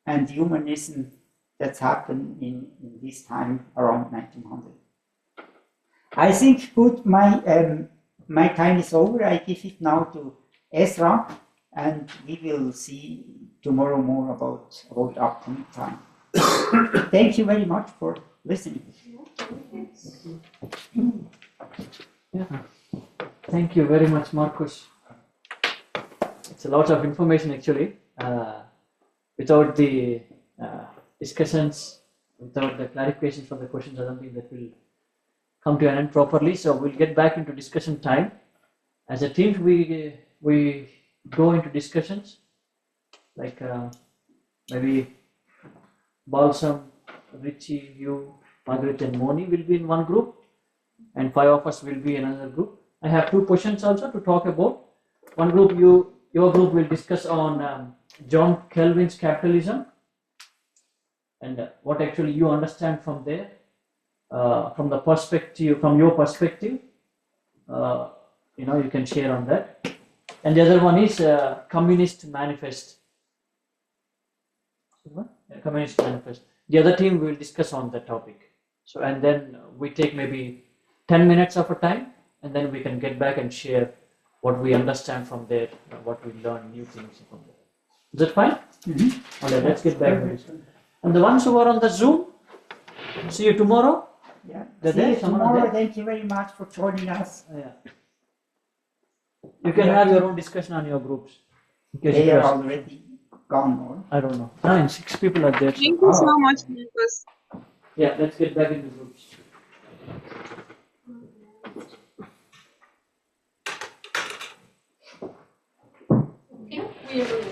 and humanism that's happened in this time around 1900. I think good, my time is over. I give it now to Ezra, and we will see tomorrow more about upcoming time. Thank you very much for listening. Yeah. Thank you very much, Markus. It's a lot of information actually. Without the discussions, without the clarifications from the questions, I don't think that will come to an end properly. So we'll get back into discussion time. As a team, we go into discussions like maybe Balsam, Richie, you, Margaret, and Moni will be in one group, and 5 of us will be in another group. I have 2 questions also to talk about. One group, your group will discuss on John Calvin's capitalism and what actually you understand from there, from your perspective. you can share on that. And the other one is Communist Manifest. What? Communist Manifest. The other team will discuss on that topic. So, and then we take maybe 10 minutes of a time, and then we can get back and share what we understand from there, what we learn, new things from there. Is that fine? Mm-hmm. All right, let's get back to this. And the ones who are on the Zoom, see you tomorrow. Yeah. The See day, you someone tomorrow. there? Thank you very much for joining us. Yeah. You can have your own discussion on your groups. In case They you are are- already gone, or? I don't know. 9, 6 people are there. So. Thank you so much, Markus. Yeah, let's get back into groups. If we will